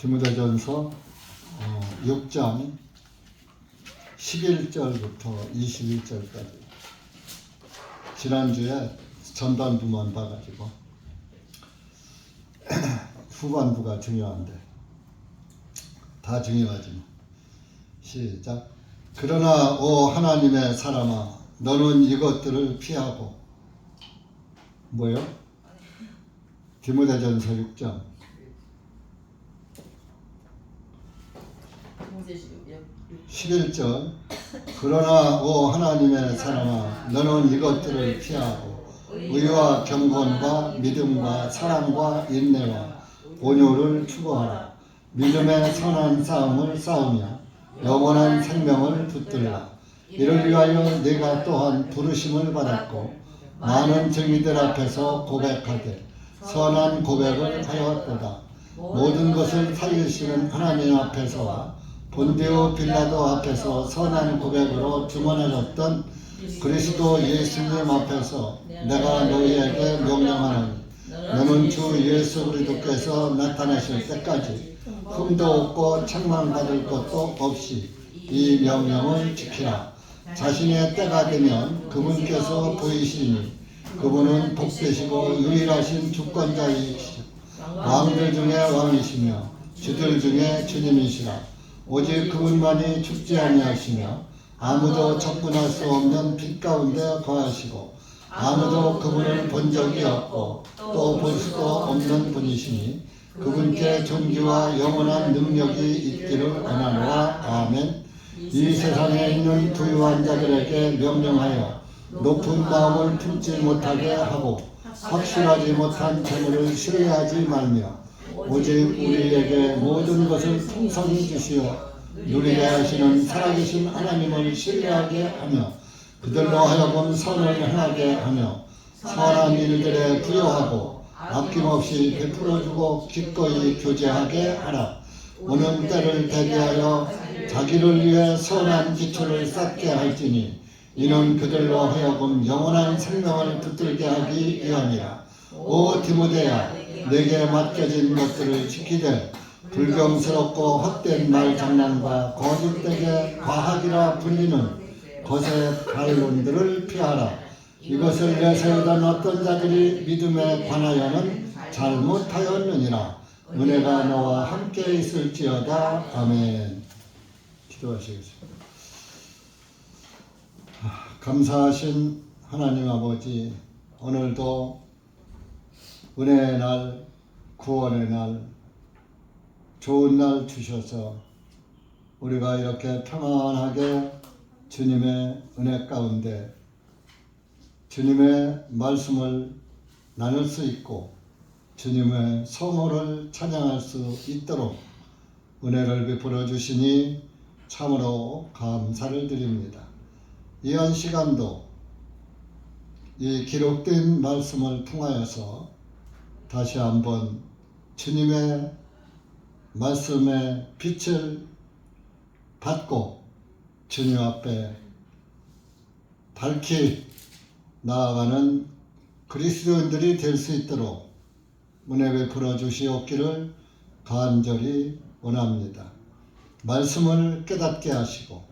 디모데전서 6장 11절부터 21절까지 지난주에 전반부만 봐가지고 후반부가 중요한데 다 중요하지만 시작. 그러나 오 하나님의 사람아 너는 이것들을 피하고 뭐요? 디모데전서 6장 11절. 그러나 오 하나님의 사람아 너는 이것들을 피하고 의와 경건과 믿음과 사랑과 인내와 온유를 추구하라. 믿음의 선한 싸움을 싸우며 영원한 생명을 붙들라. 이를 위하여 네가 또한 부르심을 받았고 많은 증인들 앞에서 고백하되 선한 고백을 하였도다. 모든 것을 살리시는 하나님 앞에서와 본디오 빌라도 앞에서 선한 고백으로 증언하셨던 그리스도 예수님 앞에서 내가 너희에게 명령하노니 너는 주 예수 그리스도께서 나타나실 때까지 흠도 없고 책망받을 것도 없이 이 명령을 지키라. 자신의 때가 되면 그분께서 보이시니 그분은 복되시고 유일하신 주권자이시오. 왕들 중에 왕이시며 주들 중에 주님이시라. 오직 그분만이 죽지 아니하시며 아무도 접근할 수 없는 빛 가운데 거하시고 아무도 그분을 본 적이 없고 또 볼 수도 없는 분이시니 그분께 존귀와 영원한 능력이 있기를 원하노라. 아멘. 이 세상에 있는 부유한 자들에게 명령하여 높은 마음을 품지 못하게 하고 확실하지 못한 재물을 싫어하지 말며 오직 우리에게 모든 것을 풍성히 주시어 누리게 하시는 살아계신 하나님을 신뢰하게 하며 그들로 하여금 선을 행하게 하며 선한 일들에 부여하고 아낌없이 베풀어주고 기꺼이 교제하게 하라. 오는 때를 대비하여 자기를 위해 선한 기초를 쌓게 할지니 이는 그들로 하여금 영원한 생명을 붙들게 하기 위함이라. 오 디모데야 내게 맡겨진 것들을 지키되 불경스럽고 헛된 말 장난과 거짓되게 과학이라 불리는 거짓 반론들을 피하라. 이것을 내세우던 어떤 자들이 믿음에 관하여는 잘못하였느니라. 은혜가 너와 함께 있을지어다. 아멘. 기도하시겠습니다. 감사하신 하나님 아버지, 오늘도 은혜의 날, 구원의 날, 좋은 날 주셔서 우리가 이렇게 평안하게 주님의 은혜 가운데 주님의 말씀을 나눌 수 있고 주님의 성호를 찬양할 수 있도록 은혜를 베풀어 주시니 참으로 감사를 드립니다. 이한 시간도 이 기록된 말씀을 통하여서 다시 한번 주님의 말씀의 빛을 받고 주님 앞에 밝히 나아가는 그리스도인들이 될 수 있도록 은혜 베풀어 주시옵기를 간절히 원합니다. 말씀을 깨닫게 하시고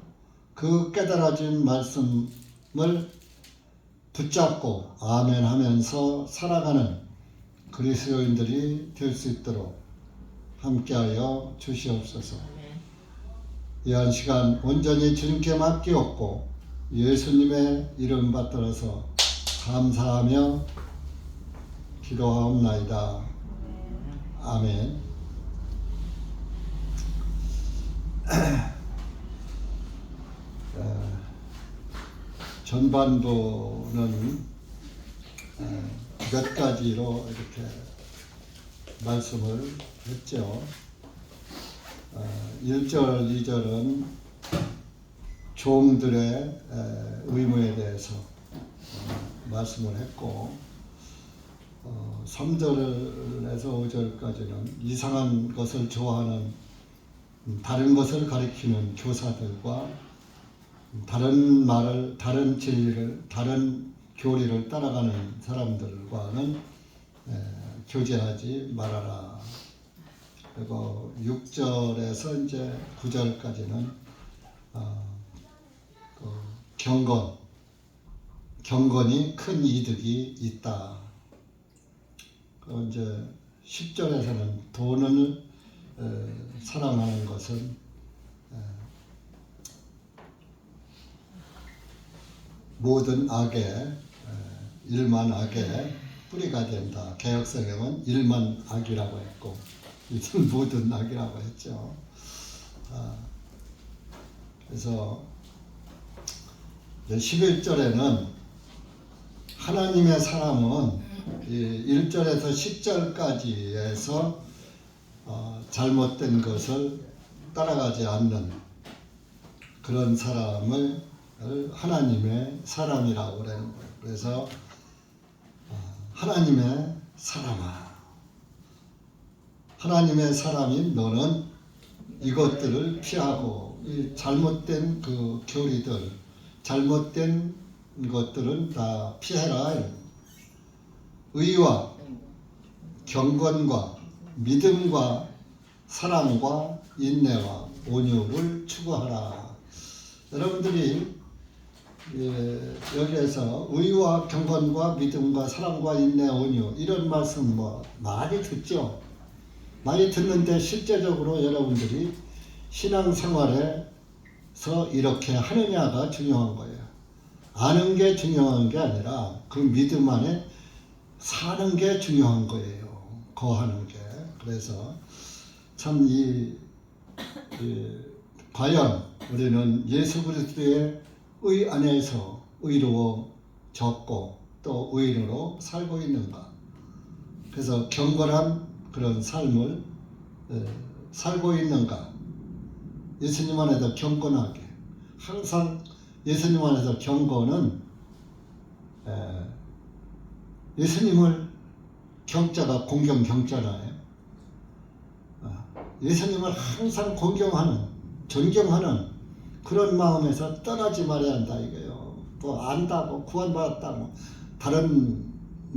그 깨달아진 말씀을 붙잡고 아멘 하면서 살아가는 그리스도인들이 될 수 있도록 함께하여 주시옵소서. 이 한 시간 온전히 주님께 맡기옵고 예수님의 이름 받들어서 감사하며 기도하옵나이다. 아멘. 전반부는 몇 가지로 이렇게 말씀을 했죠. 1절, 2절은 종들의 의무에 대해서 말씀을 했고 3절에서 5절까지는 이상한 것을 좋아하는 다른 것을 가리키는 교사들과 다른 말을, 다른 진리를, 다른 교리를 따라가는 사람들과는 교제하지 말아라. 그리고 6절에서 이제 9절까지는 경건이 큰 이득이 있다. 그리고 이제 10절에서는 돈을 사랑하는 것은 모든 악의 일만 악의 뿌리가 된다. 개역성경은 일만 악이라고 했고 이들은 모든 악이라고 했죠. 그래서 11절에는 하나님의 사람은 1절에서 10절까지에서 잘못된 것을 따라가지 않는 그런 사람을 하나님의 사람이라고 그러는 거예요. 그래서 하나님의 사람아, 하나님의 사람인 너는 이것들을 피하고 이 잘못된 그 교리들, 잘못된 것들은 다 피해라. 의와 경건과 믿음과 사랑과 인내와 온유를 추구하라. 여러분들이 여기에서 의와 경건과 믿음과 사랑과 인내, 온유 이런 말씀 많이 듣죠. 많이 듣는데 실제적으로 여러분들이 신앙생활에서 이렇게 하느냐가 중요한 거예요. 아는 게 중요한 게 아니라 그 믿음 안에 사는 게 중요한 거예요. 거하는 게. 그래서 참 과연 우리는 예수 그리스도의 의 안에서 의로워졌고 또 의인으로 살고 있는가. 그래서 경건한 그런 삶을 살고 있는가. 예수님 안에서 경건하게. 항상 예수님 안에서 경건은 예수님을 경자가 공경 경자나요. 예수님을 항상 공경하는, 존경하는 그런 마음에서 떠나지 말아야 한다 이거예요. 또 안다고 구원받았다고 다른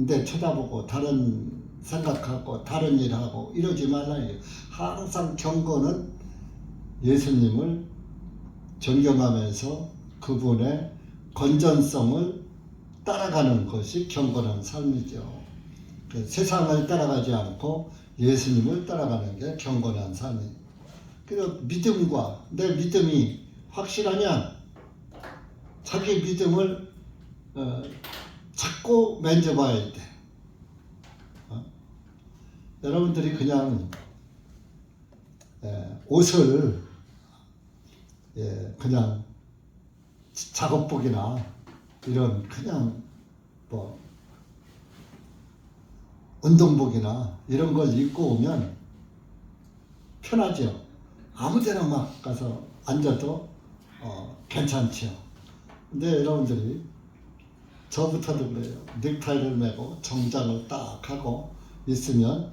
데 쳐다보고 다른 생각하고 다른 일하고 이러지 말라 이거예요. 항상 경건은 예수님을 존경하면서 그분의 건전성을 따라가는 것이 경건한 삶이죠. 세상을 따라가지 않고 예수님을 따라가는 게 경건한 삶이에요. 그래서 믿음과 내 믿음이 확실하냐, 자기 믿음을 자꾸 만져봐야 돼. 여러분들이 그냥 옷을 그냥 작업복이나 이런 그냥 운동복이나 이런 걸 입고 오면 편하죠. 아무데나 막 가서 앉아도 괜찮죠. 근데 여러분들이 저부터도 그래요. 넥타이를 매고 정장을 딱 하고 있으면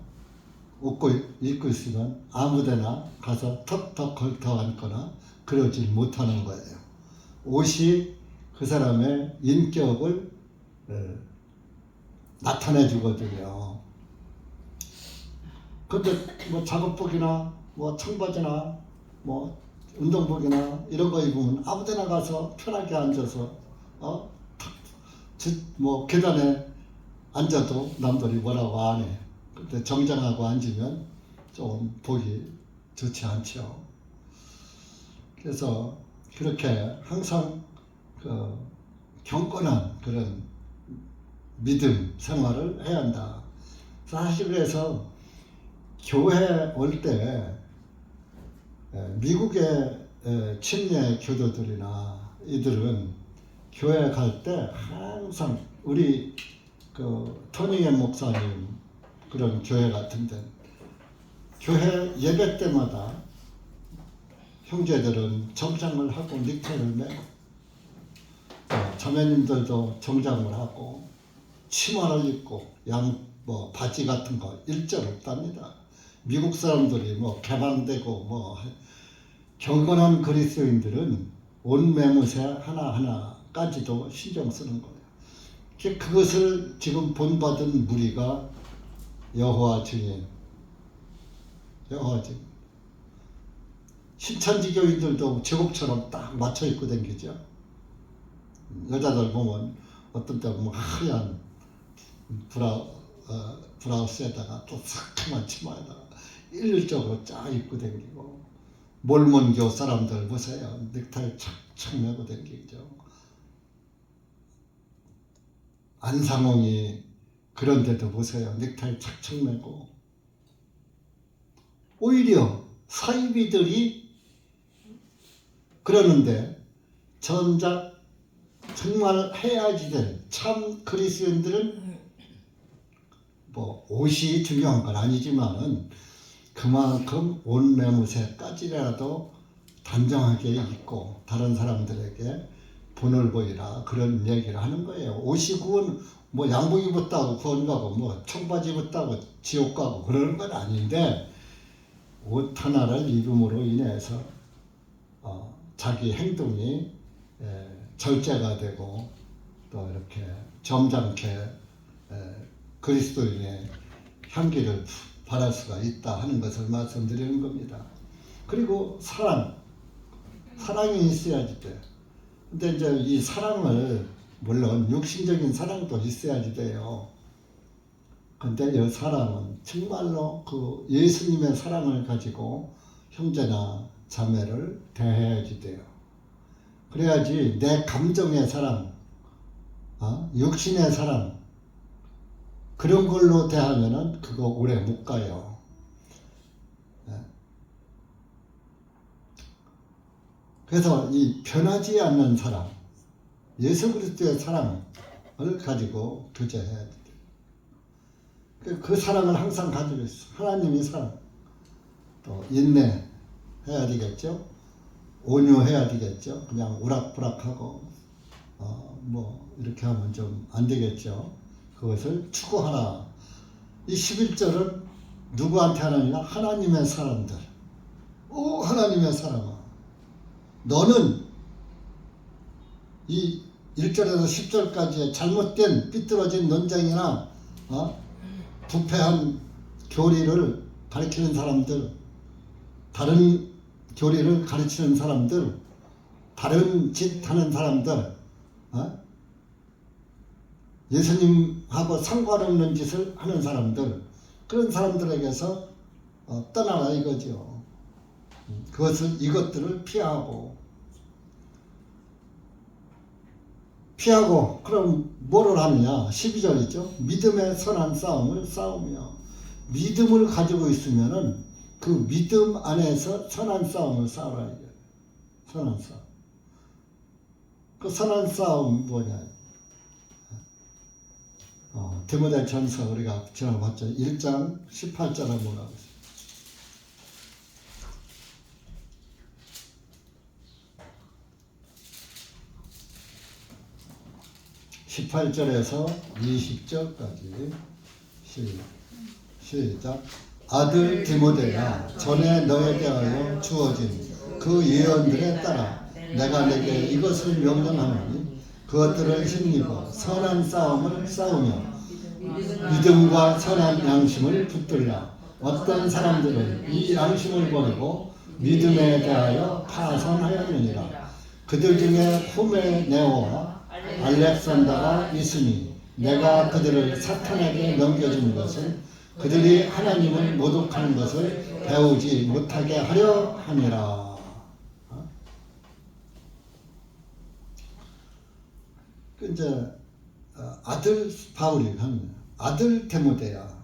입고 있으면 아무데나 가서 턱턱 걸터 앉거나 그러지 못하는 거예요. 옷이 그 사람의 인격을 나타내 주거든요. 근데 작업복이나 청바지나 운동복이나 이런 거 입으면 아무데나 가서 편하게 앉아서 계단에 앉아도 남들이 뭐라고 안 해. 근데 정장하고 앉으면 좀 보기 좋지 않죠. 그래서 그렇게 항상 경건한 그런 믿음 생활을 해야 한다. 사실 그래서 교회 올 때 미국의 침례 교도들이나 이들은 교회 갈 때 항상 우리 토니겐 목사님 그런 교회 같은데 교회 예배 때마다 형제들은 정장을 하고 넥타이를 매고 자매님들도 정장을 하고 치마를 입고 바지 같은 거 일절 없답니다. 미국 사람들이 개방되고 경건한 그리스도인들은 옷 매무새 하나하나까지도 신경 쓰는 거예요. 그것을 지금 본받은 무리가 여호와 증인 여가지고 신천지 교인들도 제복처럼 딱 맞춰 입고 다니죠. 여자들 보면 어떤 때 보면 하얀 브라우스에다가 또 새카만 치마에다가 일률적으로 쫙 입고 다니고, 몰몬교 사람들 보세요. 넥타이 착착 메고 다니죠. 안상홍이 그런데도 보세요. 넥타이 착착 메고. 오히려 사이비들이 그러는데 정작 정말 해야지 될 참 그리스도인들은 뭐 옷이 중요한 건 아니지만은 그만큼 옷 매무새까지라도 단정하게 입고 다른 사람들에게 본을 보이라, 그런 얘기를 하는 거예요. 옷이 구원 뭐 양복 입었다고 구원 가고 뭐 청바지 입었다고 지옥 가고 그러는 건 아닌데, 옷 하나를 입음으로 인해서 자기 행동이 절제가 되고 또 이렇게 점잖게 그리스도인의 향기를 발할 수가 있다 하는 것을 말씀드리는 겁니다. 그리고 사랑이 있어야지 돼요. 근데 이제 이 사랑을, 물론 육신적인 사랑도 있어야지 돼요. 근데 이 사랑은 정말로 그 예수님의 사랑을 가지고 형제나 자매를 대해야지 돼요. 그래야지 내 감정의 사랑, 육신의 사랑, 그런 걸로 대하면은 그거 오래 못 가요. 그래서 이 변하지 않는 사랑, 예수 그리스도의 사랑을 가지고 교제해야 돼요. 그 사랑을 항상 가지고 있어. 하나님의 사랑. 또 인내해야 되겠죠. 온유해야 되겠죠. 그냥 우락부락하고 뭐 이렇게 하면 좀 안 되겠죠. 그것을 추구하라. 이 11절은 누구한테 하느냐? 하나님의 사람들. 오, 하나님의 사람아, 너는 이 1절에서 10절까지의 잘못된 삐뚤어진 논쟁이나 부패한 교리를 가르치는 사람들, 다른 교리를 가르치는 사람들, 다른 짓 하는 사람들, 예수님하고 상관없는 짓을 하는 사람들, 그런 사람들에게서 떠나라 이거죠. 이것들을 피하고 그럼 뭐를 하느냐? 12절이죠. 믿음의 선한 싸움을 싸우며. 믿음을 가지고 있으면은 그 믿음 안에서 선한 싸움을 싸우라 이거예요. 선한 싸움. 그 선한 싸움 뭐냐? 디모데전서 우리가 지난번에 봤죠. 1장 18절에 뭐라고 했어요? 18절에서 20절까지 시작. 아들 디모데야, 전에 너에 대하여 주어진 그 예언들에 따라 내가 내게 이것을 명령하노니 그것들을 힘입어 선한 싸움을 싸우며 믿음과 선한 양심을 붙들라. 어떤 사람들은 이 양심을 버리고 믿음에 대하여 파선하였느니라. 그들 중에 후메네오와 알렉산더가 있으니 내가 그들을 사탄에게 넘겨준 것은 그들이 하나님을 모독하는 것을 배우지 못하게 하려 함이라. 이제 아들 바울이 하는 아들 디모데야.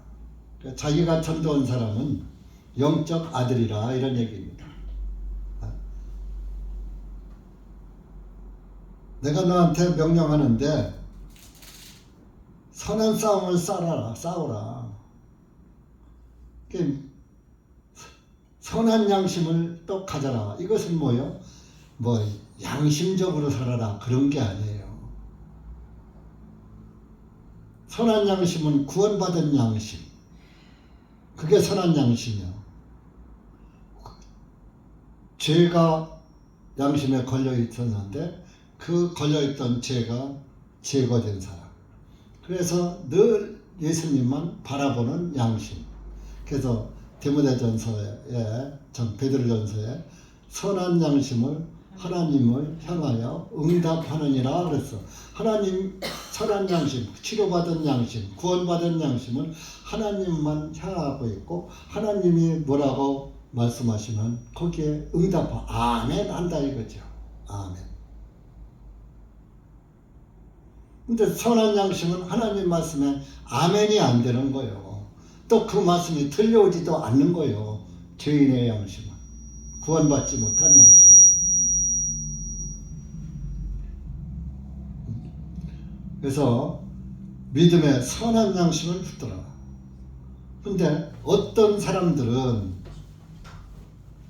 자기가 전도한 사람은 영적 아들이라 이런 얘기입니다. 내가 너한테 명령하는데 선한 싸움을 싸우라. 선한 양심을 또 가져라. 이것은 뭐요? 뭐 양심적으로 살아라 그런 게 아니에요. 선한 양심은 구원받은 양심. 그게 선한 양심이요. 죄가 양심에 걸려 있었는데 그 걸려있던 죄가 제거된 사람. 그래서 늘 예수님만 바라보는 양심. 그래서 디모데전서에 베드로전서에 선한 양심을 하나님을 향하여 응답하느니라 그랬어. 하나님 선한 양심, 치료받은 양심, 구원받은 양심은 하나님만 향하고 있고 하나님이 뭐라고 말씀하시면 거기에 아멘 한다 이거죠. 아멘. 근데 선한 양심은 하나님 말씀에 아멘이 안 되는 거예요. 또 그 말씀이 들려오지도 않는 거예요. 죄인의 양심은, 구원받지 못한 양심은. 그래서 믿음의 선한 양심을 붙들어라. 근데 어떤 사람들은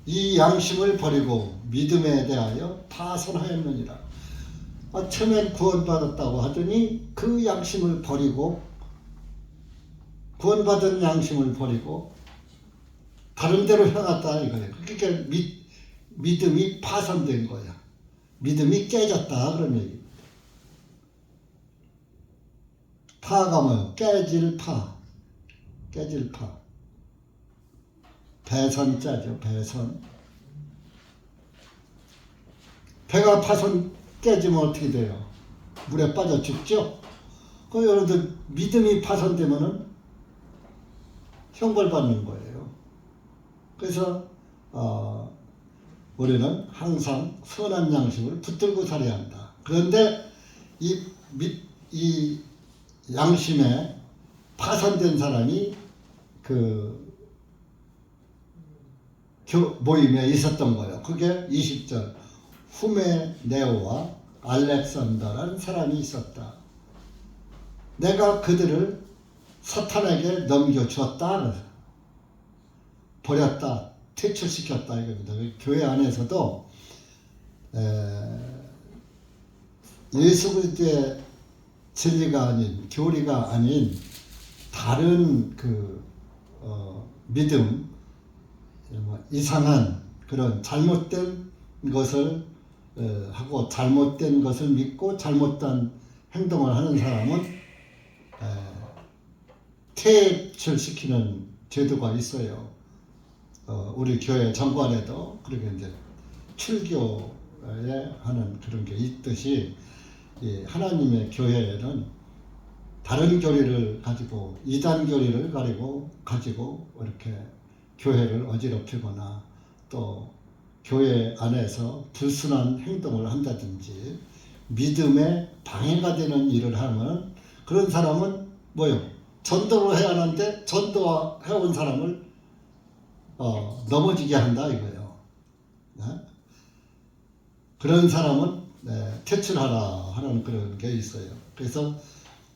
이 양심을 버리고 믿음에 대하여 파선하였느니라. 처음엔 구원받았다고 하더니 그 양심을 버리고, 구원받은 양심을 버리고 다른 데로 향했다 이거예요. 그러니까 믿음이 파손된 거야. 믿음이 깨졌다 그런 얘기. 파가 뭐예요? 깨질 파. 배선자죠. 배선. 배가 파손 깨지면 어떻게 돼요? 물에 빠져 죽죠? 그 여러분들 믿음이 파손되면은 형벌받는 거예요. 그래서 우리는 항상 선한 양심을 붙들고 살아야 한다. 그런데 이 양심에 파손된 사람이 그 모임에 있었던 거예요. 그게 20절 후메네오와 알렉산더라는 사람이 있었다. 내가 그들을 사탄에게 넘겨주었다. 버렸다. 퇴출시켰다. 이겁니다. 교회 안에서도 예수 그리스도의 진리가 아닌, 교리가 아닌 다른 믿음, 이상한 그런 잘못된 것을 하고 잘못된 것을 믿고 잘못된 행동을 하는 사람은 퇴출시키는 제도가 있어요. 우리 교회 정관에도 그렇게 이제 출교에 하는 그런 게 있듯이 하나님의 교회에는 다른 교리를 가지고 이단 교리를 가지고 이렇게 교회를 어지럽히거나 또 교회 안에서 불순한 행동을 한다든지 믿음에 방해가 되는 일을 하면 그런 사람은 뭐요? 전도를 해야 하는데 전도해온 사람을 넘어지게 한다 이거예요. 네? 그런 사람은 퇴출하라 하는 그런 게 있어요. 그래서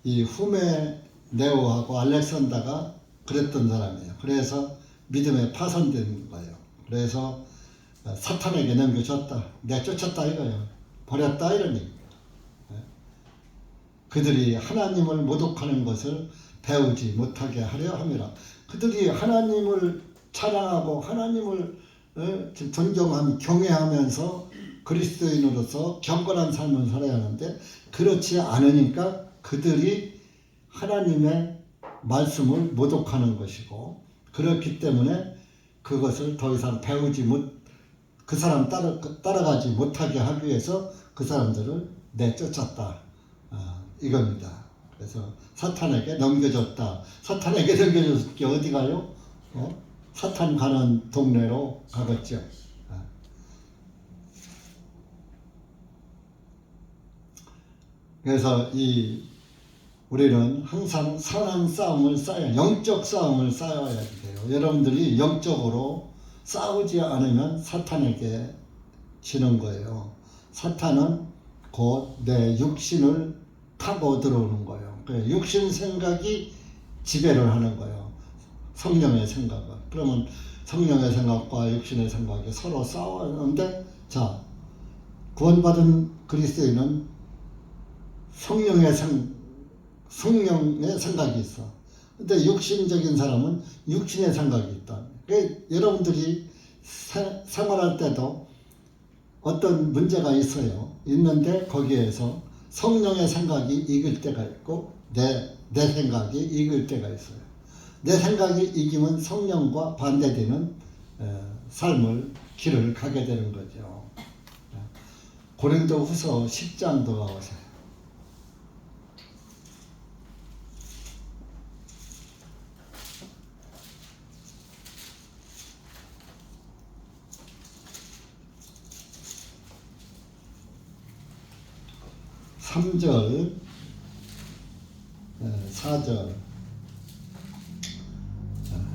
이 후메네오하고 알렉산더가 그랬던 사람이에요. 그래서 믿음에 파손된 거예요. 그래서 사탄에게 넘겨줬다. 내쫓았다 이거예요. 버렸다 이런 얘기예요. 그들이 하나님을 모독하는 것을 배우지 못하게 하려 함이라. 그들이 하나님을 찬양하고 하나님을 존경하며 경외하면서 그리스도인으로서 경건한 삶을 살아야 하는데 그렇지 않으니까 그들이 하나님의 말씀을 모독하는 것이고, 그렇기 때문에 그것을 더 이상 그 사람 따라가지 못하게 하기 위해서 그 사람들을 내쫓았다. 이겁니다. 그래서 사탄에게 넘겨줬다. 사탄에게 넘겨줬을 게 어디 가요? 사탄 가는 동네로 가겠죠. 그래서 우리는 항상 선한 싸움을 영적 싸움을 싸워야 돼요. 여러분들이 영적으로 싸우지 않으면 사탄에게 지는 거예요. 사탄은 곧 내 육신을 타고 들어오는 거예요. 육신 생각이 지배를 하는 거예요. 성령의 생각은. 그러면 성령의 생각과 육신의 생각이 서로 싸우는데, 자, 구원받은 그리스도인은 성령의 생각이 있어. 근데 육신적인 사람은 육신의 생각이 있다. 여러분들이 생활할 때도 어떤 문제가 있어요. 있는데 거기에서 성령의 생각이 이길 때가 있고 내 생각이 이길 때가 있어요. 내 생각이 이기면 성령과 반대되는 삶을 길을 가게 되는 거죠. 고린도후서 10장도 가보세요. 삼절 4절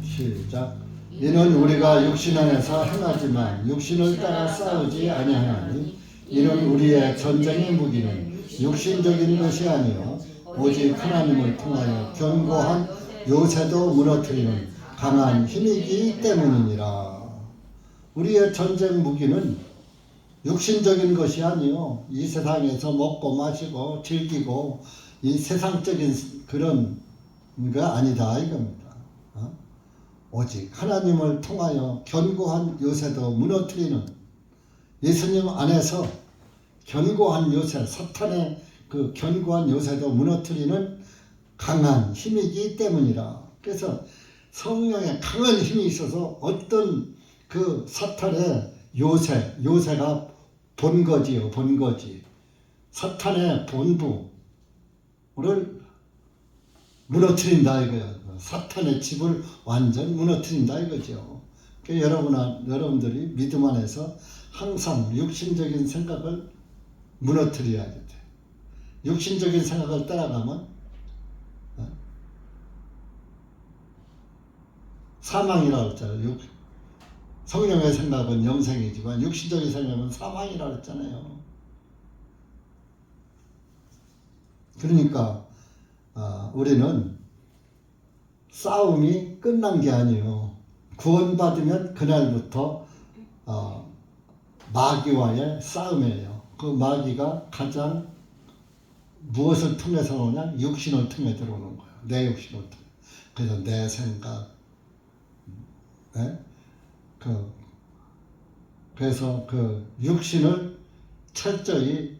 시작. 이는 우리가 육신 안에서 행하지만 육신을 따라 싸우지 아니하나니 이는 우리의 전쟁의 무기는 육신적인 것이 아니요 오직 하나님을 통하여 견고한 요새도 무너뜨리는 강한 힘이기 때문이니라. 우리의 전쟁 무기는 육신적인 것이 아니요 이 세상에서 먹고 마시고 즐기고 이 세상적인 그런 거 아니다 이겁니다. 오직 하나님을 통하여 견고한 요새도 무너뜨리는, 예수님 안에서 견고한 요새, 사탄의 그 견고한 요새도 무너뜨리는 강한 힘이기 때문이라. 그래서 성령의 강한 힘이 있어서 어떤 그 사탄의 요새가 본거지요, 본거지. 사탄의 본부를 무너뜨린다 이거야. 사탄의 집을 완전 무너뜨린다 이거죠. 그러니까 여러분들이 믿음 안에서 항상 육신적인 생각을 무너뜨려야 돼. 육신적인 생각을 따라가면 사망이라고 했잖아요. 성령의 생각은 영생이지만 육신적인 생각은 사망이라고 했잖아요. 그러니까 우리는 싸움이 끝난 게 아니에요. 구원받으면 그날부터 마귀와의 싸움이에요. 그 마귀가 가장 무엇을 통해서 오냐? 육신을 통해 들어오는 거예요. 내 육신을 통해. 그래서 내 생각, 그래서 그 육신을 철저히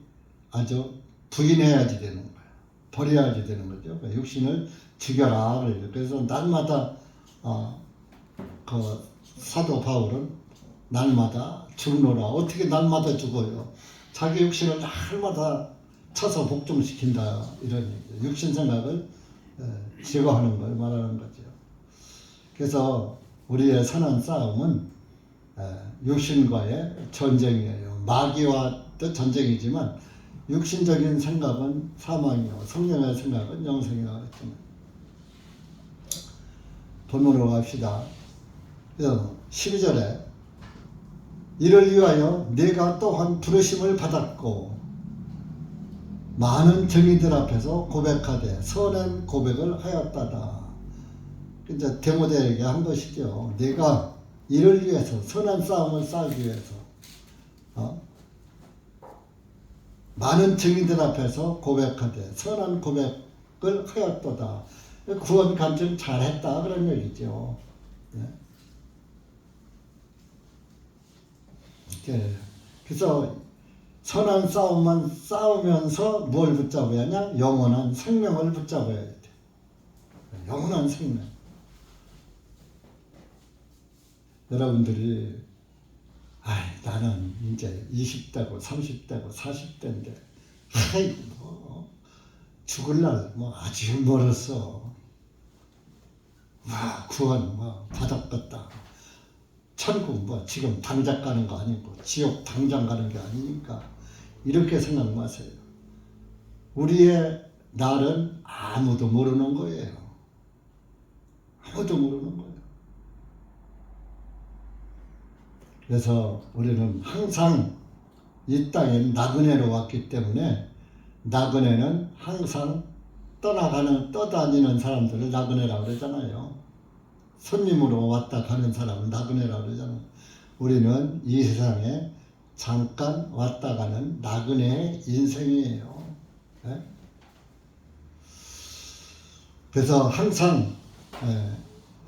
아주 부인해야지 되는 거예요. 버려야지 되는 거죠. 육신을 죽여라 그래요. 그래서 날마다 그 사도 바울은 날마다 죽노라. 어떻게 날마다 죽어요? 자기 육신을 날마다 쳐서 복종시킨다 이런 얘기죠. 육신 생각을 제거하는 걸 말하는 거죠. 그래서 우리의 선한 싸움은 육신과의 전쟁이에요. 마귀와도 전쟁이지만 육신적인 생각은 사망이요 성령의 생각은 영생이라고 했잖아요. 본문으로 갑시다. 12절에 이를 위하여 내가 또한 부르심을 받았고 많은 정의들 앞에서 고백하되 선한 고백을 하였다다. 이제 데모데에게 한 것이죠. 내가 이를 위해서 선한 싸움을 싸우기 위해서 많은 증인들 앞에서 고백하되 선한 고백을 하였도다. 구원 간증 잘했다 그런 얘기죠. 그래서 선한 싸움만 싸우면서 뭘 붙잡아야 하냐? 영원한 생명을 붙잡아야 돼. 영원한 생명. 여러분들이 나는 이제 20대고 30대고 40대인데 죽을 날 아주 멀었어. 구원 받았겠다. 천국 지금 당장 가는 거 아니고 지옥 당장 가는 게 아니니까 이렇게 생각 마세요. 우리의 날은 아무도 모르는 거예요. 아무도 모르는 거예요. 그래서 우리는 항상 이 땅에 나그네로 왔기 때문에 나그네는 항상 떠다니는 사람들을 나그네라고 그러잖아요. 손님으로 왔다 가는 사람을 나그네라고 그러잖아요. 우리는 이 세상에 잠깐 왔다 가는 나그네의 인생이에요. 그래서 항상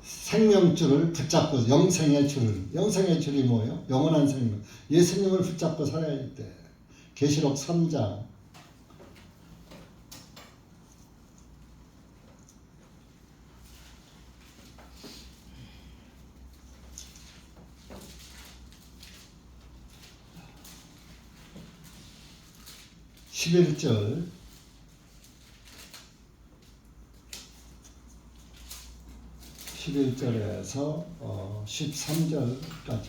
생명줄을 붙잡고 영생의 줄이 뭐예요? 영원한 생명. 예수님을 붙잡고 살아야 돼. 계시록 3장 11절 11절에서 13절까지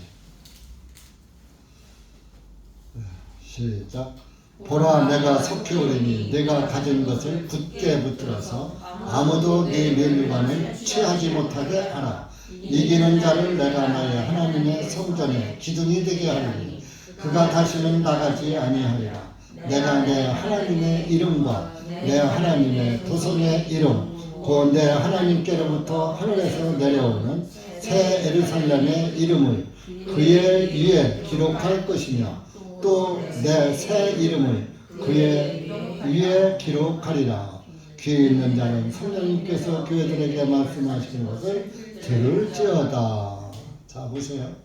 시작. 보라, 내가 속히 오리니 네가 가진 것을 굳게 붙들어서 아무도 네 면류관을 취하지 못하게 하라. 이기는 자를 내가 나의 하나님의 성전에 기둥이 되게 하리니 그가 다시는 나가지 아니하리라. 내가 내 하나님의 이름과 내 하나님의 도성의 이름 곧 내 하나님께로부터 하늘에서 내려오는 새 예루살렘의 이름을 그의 위에 기록할 것이며 또 내 새 이름을 그의 위에 기록하리라. 귀 있는 자는 성령님께서 교회들에게 말씀하시는 것을 들을지어다. 자, 보세요.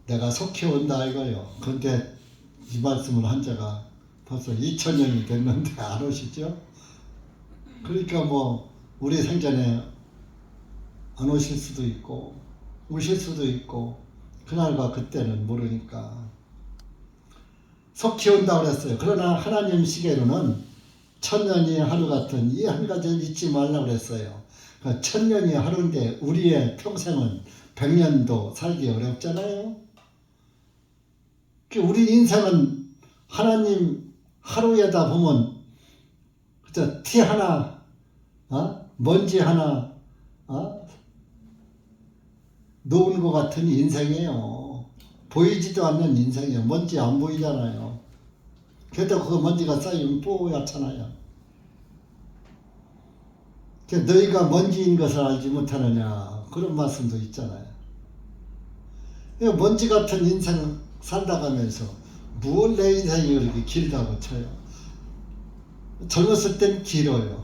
내가 속히 온다 이거요. 근데 이 말씀을 한 지가 벌써 2000년이 됐는데 안 오시죠? 그러니까 뭐 우리 생전에 안 오실 수도 있고 오실 수도 있고 그날과 그때는 모르니까 속히 온다 그랬어요. 그러나 하나님 시계로는 1000년이 하루 같은 이 한 가지를 잊지 말라고 그랬어요. 1000년이 하루인데 우리의 평생은 100년도 살기 어렵잖아요. 우리 인생은 하나님 하루에다 보면 그저 티 하나, 먼지 하나, 놓은 것 같은 인생이에요. 보이지도 않는 인생이에요. 먼지 안 보이잖아요. 그래도 그 먼지가 쌓이면 뽀얗잖아요. 너희가 먼지인 것을 알지 못하느냐 그런 말씀도 있잖아요. 먼지 같은 인생 살다가면서 뭘 내 인생이 그렇게 길다고 쳐요. 젊었을 땐 길어요.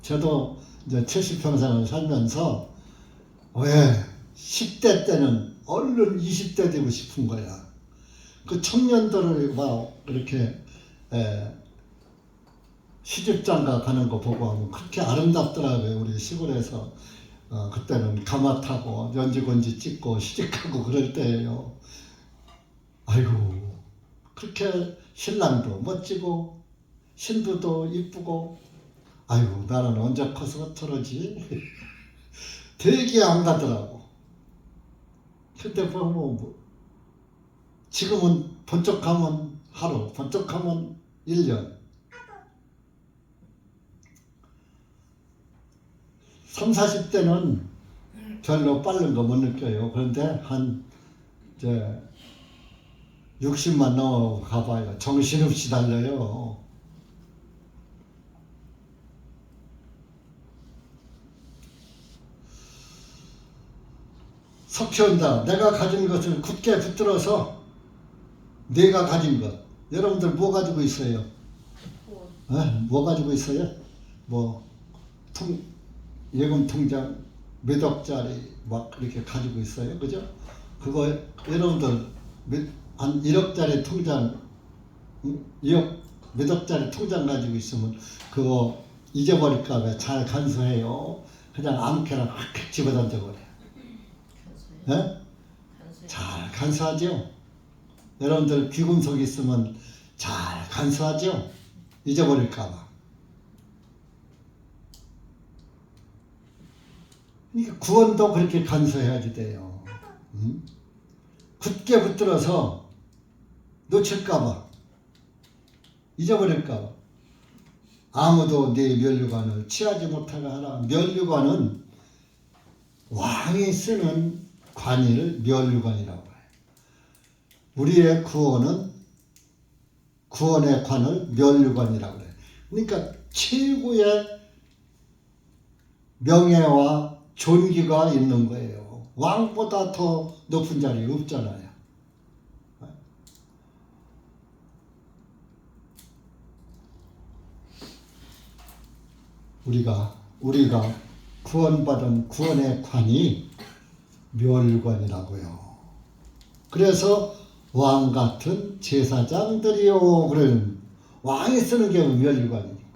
저도 이제 70평생을 살면서 왜 10대 때는 얼른 20대 되고 싶은 거야. 그 청년들을 막 이렇게 시집장가 가는 거 보고 하면 그렇게 아름답더라고요. 우리 시골에서 그때는 가마 타고 연지곤지 찍고 시집가고 그럴 때예요. 아이고 그렇게 신랑도 멋지고 신부도 이쁘고 아이고 나는 언제 커서 저러지? 되게 안 가더라고. 그때 보면 뭐 지금은 번쩍 가면 하루, 번쩍 가면 1년. 30, 40대는 별로 빠른 거 못 느껴요. 그런데 한 이제 60만 넘어가 봐요. 정신없이 달려요. 속히 온다. 내가 가진 것을 굳게 붙들어서 내가 가진 것. 여러분들 뭐 가지고 있어요? 뭐 가지고 있어요? 뭐 예금 통장 몇 억짜리 막 그렇게 가지고 있어요. 그죠? 그거 여러분들 한 1억짜리 통장 2억 몇 억짜리 통장 가지고 있으면 그거 잊어버릴까 봐 잘 간수해요. 그냥 아무렇게나 확 집어던져 버려요. 네? 잘 간수하죠? 여러분들 귀금속 있으면 잘 간수하죠? 잊어버릴까 봐. 그러니까 구원도 그렇게 간수해야지 돼요. 굳게 붙들어서 놓칠까 봐. 잊어버릴까 봐. 아무도 네 면류관을 취하지 못하게 하라. 면류관은 왕이 쓰는 관을 면류관이라고 해요. 우리의 구원은 구원의 관을 면류관이라고 해요. 그러니까 최고의 명예와 존귀가 있는 거예요. 왕보다 더 높은 자리 없잖아요. 우리가 구원받은 구원의 관이 멸관이라고요. 그래서 왕 같은 제사장들이요. 그러는 왕이 쓰는 게 멸관이니까.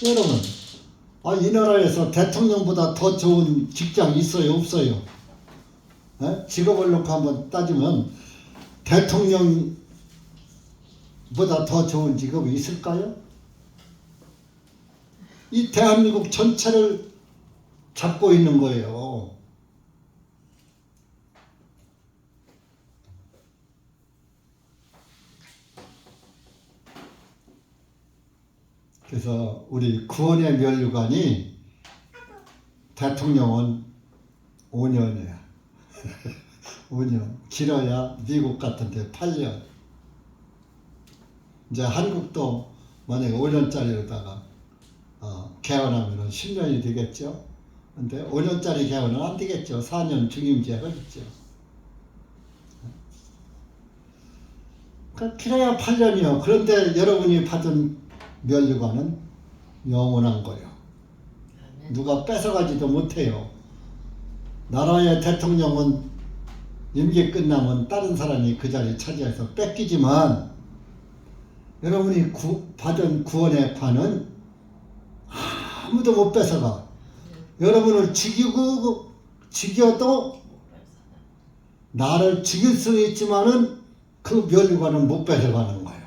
여러분, 이 나라에서 대통령보다 더 좋은 직장 있어요, 없어요? 직업을 놓고 한번 따지면 대통령 보다 더 좋은 직업이 있을까요? 이 대한민국 전체를 잡고 있는 거예요. 그래서 우리 구원의 면류관이 대통령은 5년이야. 5년. 길어야 미국 같은데 8년. 이제 한국도 만약에 5년짜리로다가 개헌하면 10년이 되겠죠. 근데 5년짜리 개헌은 안 되겠죠. 4년 중임제가 있죠. 그러니까 길어야 8년이요. 그런데 여러분이 받은 면류관은 영원한 거예요. 누가 뺏어가지도 못해요. 나라의 대통령은 임기 끝나면 다른 사람이 그 자리 차지해서 뺏기지만 여러분이 받은 구원의 관은 아무도 못 뺏어가. 여러분을 죽여도 나를 죽일 수는 있지만은 그 면류관은 못 뺏어가는 거예요.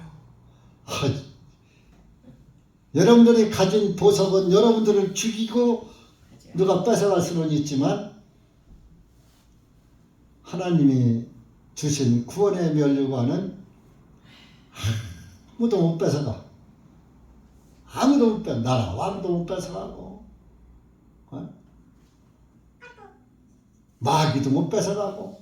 여러분들이 가진 보석은 여러분들을 죽이고 누가 뺏어갈 수는 있지만 하나님이 주신 구원의 면류관은 아무도 못 뺏어가. 아무도 못 뺏어. 나라 왕도 못 뺏어가고 마귀도 못 뺏어가고.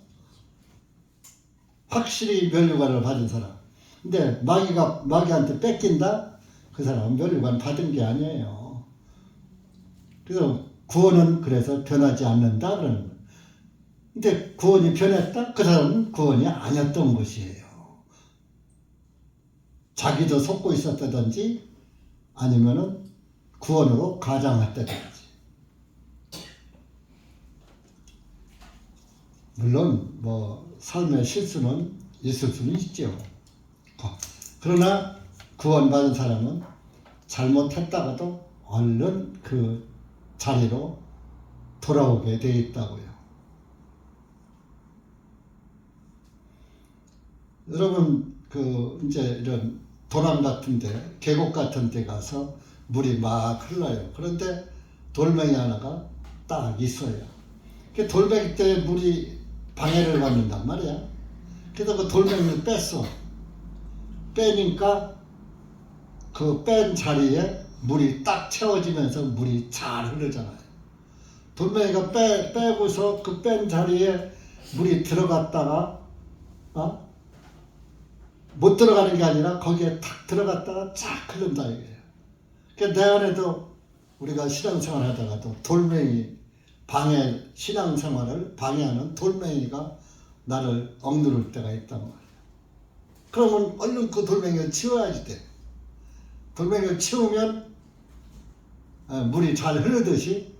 확실히 면류관을 받은 사람. 근데 마귀한테 뺏긴다? 그 사람은 면류관 받은 게 아니에요. 그래서 구원은 그래서 변하지 않는다 그러는 거예요. 근데 구원이 변했다? 그 사람은 구원이 아니었던 것이에요. 자기도 속고 있었다든지 아니면은 구원으로 가장했다든지. 물론 뭐 삶의 실수는 있을 수는 있죠. 그러나 구원받은 사람은 잘못했다가도 얼른 그 자리로 돌아오게 돼 있다고요. 여러분 이제 이런 도랑 같은데 계곡 같은데 가서 물이 막 흘러요. 그런데 돌멩이 하나가 딱 있어요. 그 돌멩이 때 물이 방해를 받는단 말이야. 그래서 그 돌멩이를 뺐어. 빼니까 그 뺀 자리에 물이 딱 채워지면서 물이 잘 흐르잖아요. 돌멩이가 빼고서 그 뺀 자리에 물이 들어갔다가 못 들어가는 게 아니라 거기에 탁 들어갔다가 쫙 흐른다 이거예요. 그러니까 내 안에도 우리가 신앙생활 하다가도 돌멩이 신앙생활을 방해하는 돌멩이가 나를 억누를 때가 있단 말이에요. 그러면 얼른 그 돌멩이를 치워야지 돼. 돌멩이를 치우면 물이 잘 흐르듯이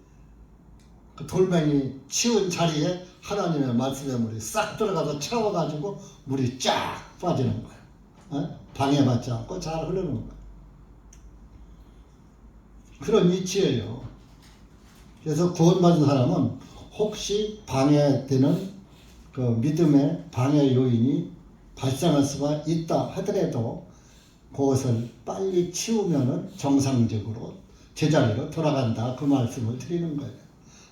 그 돌멩이 치운 자리에 하나님의 말씀의 물이 싹 들어가서 채워가지고 물이 쫙 빠지는 거예요. 방해받지 않고 잘 흐르는 거예요. 그런 위치예요. 그래서 구원받은 사람은 혹시 방해되는 그 믿음의 방해 요인이 발생할 수가 있다 하더라도 그것을 빨리 치우면은 정상적으로 제자리로 돌아간다 그 말씀을 드리는 거예요.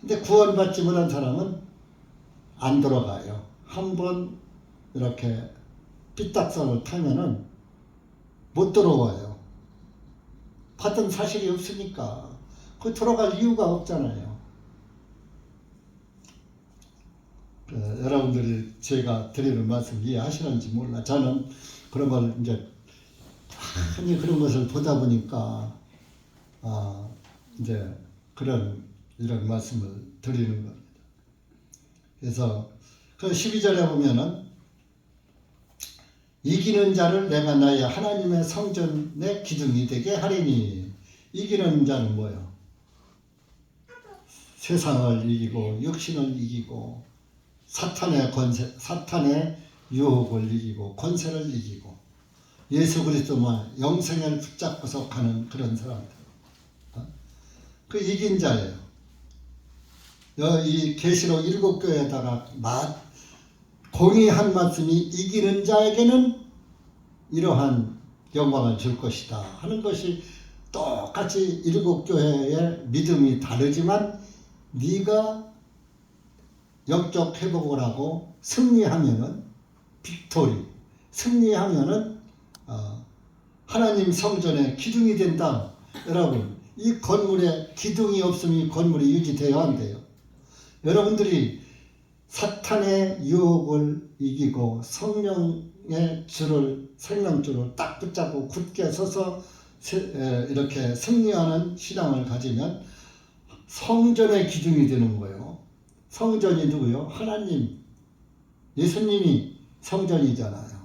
근데 구원받지 못한 사람은 안 돌아가요. 한번 이렇게 삐딱선을 타면은 못 들어와요. 받은 사실이 없으니까 그 돌아갈 이유가 없잖아요. 여러분들이 제가 드리는 말씀 이해하시는지 몰라. 저는 그런 걸 이제 많이 그런 것을 보다 보니까 이제 이런 말씀을 드리는 겁니다. 그래서 그 12절에 보면은 이기는 자를 내가 나의 하나님의 성전의 기둥이 되게 하리니. 이기는 자는 뭐예요? 세상을 이기고 육신을 이기고 사탄의 권세, 사탄의 유혹을 이기고 권세를 이기고 예수 그리스도만 영생을 붙잡고서 가는 그런 사람들. 그 이긴 자예요. 이 계시록 7교회에다가 공의한 말씀이 이기는 자에게는 이러한 영광을 줄 것이다 하는 것이 똑같이 일곱 교회의 믿음이 다르지만 네가 영적 회복을 하고 승리하면은 빅토리, 승리하면은 하나님 성전의 기둥이 된다. 여러분, 이 건물에 기둥이 없으면 이 건물이 유지되어야 한대요. 여러분들이 사탄의 유혹을 이기고 성령의 줄을, 생명줄을 딱 붙잡고 굳게 서서 이렇게 승리하는 신앙을 가지면 성전의 기둥이 되는 거예요. 성전이 누구요? 하나님, 예수님이 성전이잖아요.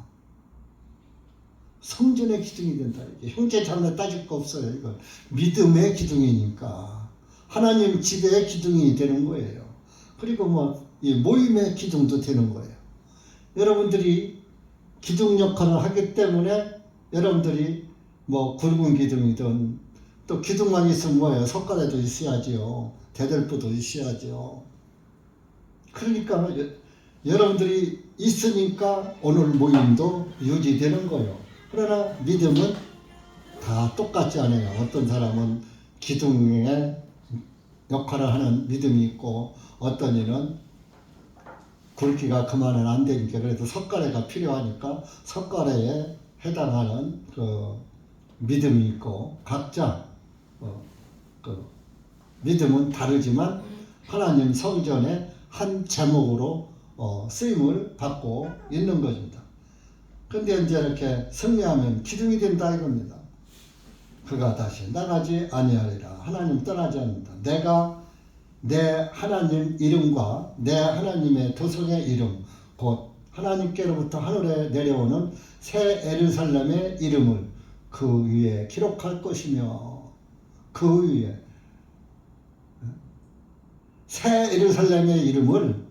성전의 기둥이 된다. 이게 형제 자매 따질 거 없어요. 이건 믿음의 기둥이니까 하나님 집의 기둥이 되는 거예요. 그리고 뭐 이 모임의 기둥도 되는 거예요. 여러분들이 기둥 역할을 하기 때문에 여러분들이 뭐 굵은 기둥이든 또 기둥만 있으면 뭐예요? 석가래도 있어야지요. 대들보도 있어야지요. 그러니까 여러분들이 있으니까 오늘 모임도 유지되는 거예요. 그러나 믿음은 다 똑같지 않아요. 어떤 사람은 기둥의 역할을 하는 믿음이 있고 어떤 이는 굵기가 그만은 안 되니까 그래도 석가래가 필요하니까 석가래에 해당하는 그 믿음이 있고 각자 그 믿음은 다르지만 하나님 성전의 한 제목으로 쓰임을 받고 있는 것입니다. 근데 이제 이렇게 승리하면 기둥이 된다 이겁니다. 그가 다시 나가지 아니하리라. 하나님 떠나지 않는다. 내가 내 하나님 이름과 내 하나님의 도성의 이름 곧 하나님께로부터 하늘에 내려오는 새 예루살렘의 이름을 그 위에 기록할 것이며 그 위에 새 예루살렘의 이름을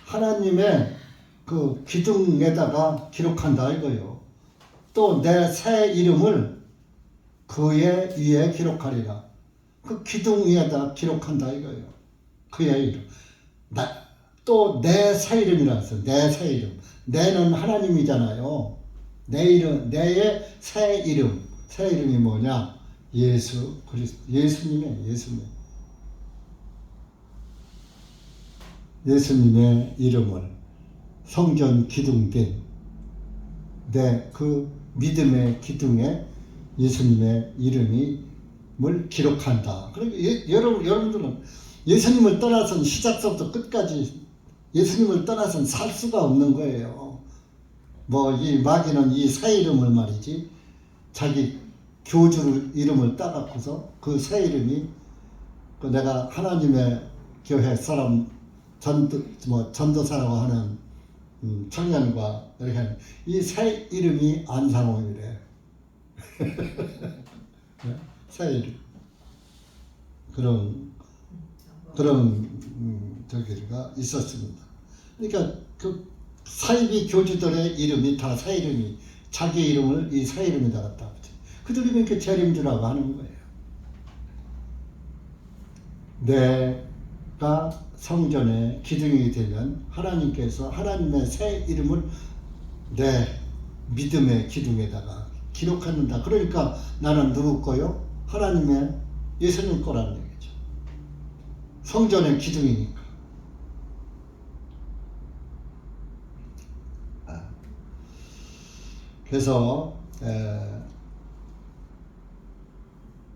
하나님의 그 기둥에다가 기록한다 이거요. 또 내 새 이름을 그의 위에 기록하리라. 그 기둥 위에다 기록한다 이거요. 그의 이름. 또 내 새 이름이라 했어요. 내 새 이름. 내는 하나님이잖아요. 내 이름, 내의 새 이름. 새 이름이 뭐냐? 예수 그리스도. 예수님의 예수님. 예수님의 이름을 성전 기둥된 내 그 믿음의 기둥에 예수님의 이름을 기록한다. 그러니까 여러분들은 예수님을 떠나서는 시작서부터 끝까지 예수님을 떠나서는 살 수가 없는 거예요. 뭐 이 마귀는 이 새 이름을 말이지 자기 교주 이름을 따갖고서 그 새 이름이 그 내가 하나님의 교회 사람 전도사라고 하는 청년과 이렇게 이 새 이름이 안상홍이래. 새 이름. 그런 저기가 있었습니다. 그러니까 그 사이비 교주들의 이름이 다 새 이름이 자기 이름을 이 새 이름에다 갖다 붙여. 그들이 그렇게 재림주라고 하는 거예요. 내가 성전의 기둥이 되면 하나님께서 하나님의 새 이름을 내 믿음의 기둥에다가 기록한다. 그러니까 나는 누구 거요? 하나님의 예수님 거라는 얘기죠. 성전의 기둥이니까. 그래서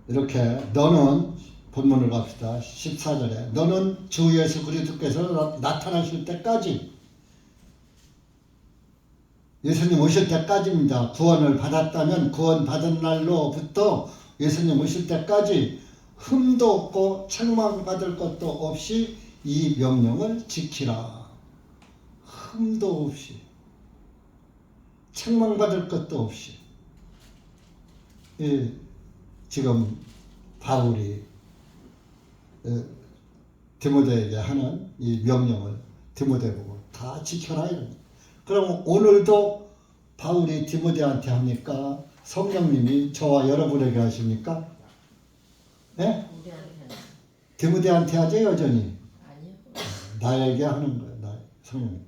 이렇게 너는 본문을 갑시다. 14절에 너는 주 예수 그리스도께서 나타나실 때까지 예수님 오실 때까지입니다. 구원을 받았다면 구원 받은 날로부터 예수님 오실 때까지 흠도 없고 책망받을 것도 없이 이 명령을 지키라. 흠도 없이 책망받을 것도 없이 지금 바울이 디모데에게 하는 이 명령을 디모데 보고 다 지켜라 이런. 그럼 오늘도 바울이 디모데한테 합니까? 성령님이 저와 여러분에게 하십니까? 네? 디모데한테 하죠 여전히. 아니요. 나에게 하는 거예요. 성령님.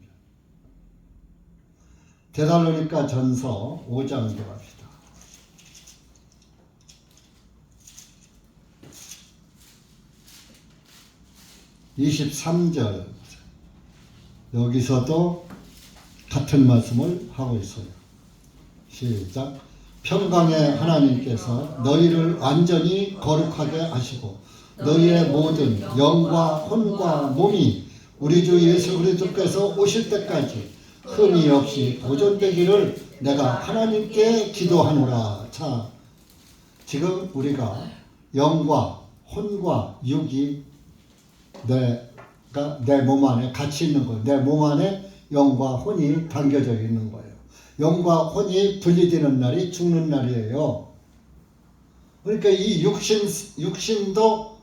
데살로니가 전서 5장 들어갑시다. 23절 여기서도 같은 말씀을 하고 있어요. 시작. 평강의 하나님께서 너희를 완전히 거룩하게 하시고 너희의 모든 영과 혼과 몸이 우리 주 예수 그리스도께서 오실 때까지 흠이 없이 보존되기를 내가 하나님께 기도하노라. 자, 지금 우리가 영과 혼과 육이 내 몸 안에 같이 있는 거예요. 내 몸 안에 영과 혼이 담겨져 있는 거예요. 영과 혼이 분리되는 날이 죽는 날이에요. 그러니까 이 육신도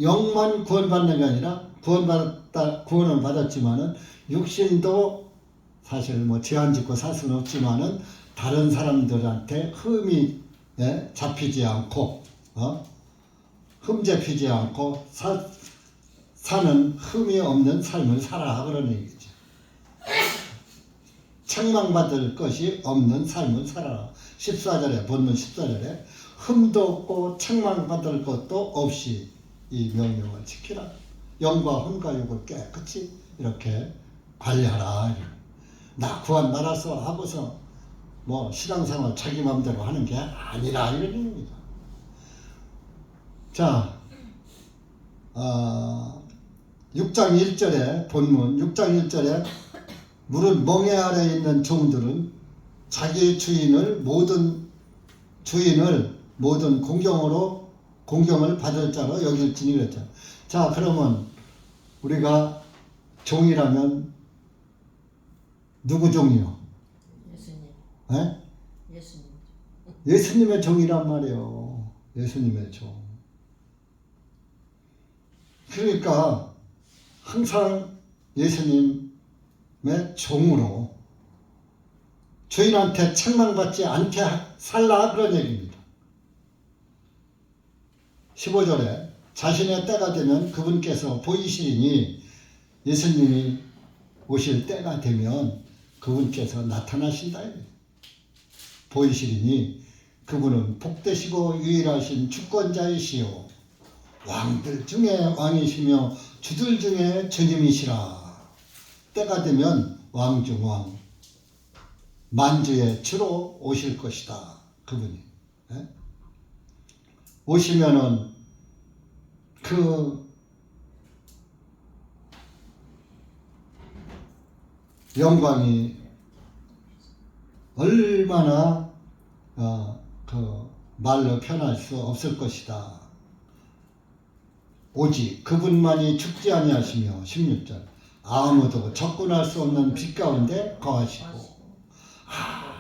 영만 구원받는 게 아니라 구원을 받았지만은 육신도 사실 뭐 죄안 짓고 살 수는 없지만은 다른 사람들한테 흠이 잡히지 않고 흠 잡히지 않고 사는 흠이 없는 삶을 살아 그런 얘기죠. 책망받을 것이 없는 삶을 살아라. 14절에 본문 14절에 흠도 없고 책망받을 것도 없이 이 명령을 지키라. 영과 혼과 육을 깨끗이 이렇게 관리하라. 나 구원 받았어 하고서 뭐 신앙생활 자기 마음대로 하는 게 아니라 이런 얘기입니다. 자, 6장 1절에 본문 6장 1절에 무릇 멍에 아래 있는 종들은 자기 주인을 모든 공경을 받을 자로 여길지니 그랬죠. 자, 그러면 우리가 종이라면 누구 종이요? 예수님. 에? 예수님. 예수님의 종이란 말이에요. 예수님의 종. 그러니까 항상 예수님의 종으로 주인한테 책망받지 않게 살라 그런 얘기입니다. 15절에 자신의 때가 되면 그분께서 보이시리니 예수님이 오실 때가 되면 그분께서 나타나신다. 보이시리니 그분은 복되시고 유일하신 주권자이시오 왕들 중에 왕이시며 주들 중에 주님이시라. 때가 되면 왕 중 왕 만주의 주로 오실 것이다. 그분이 오시면은 그 영광이 얼마나 그 말로 표현할 수 없을 것이다. 오직 그분만이 죽지 아니하시며 16절 아무도 접근할 수 없는 빛 가운데 거하시고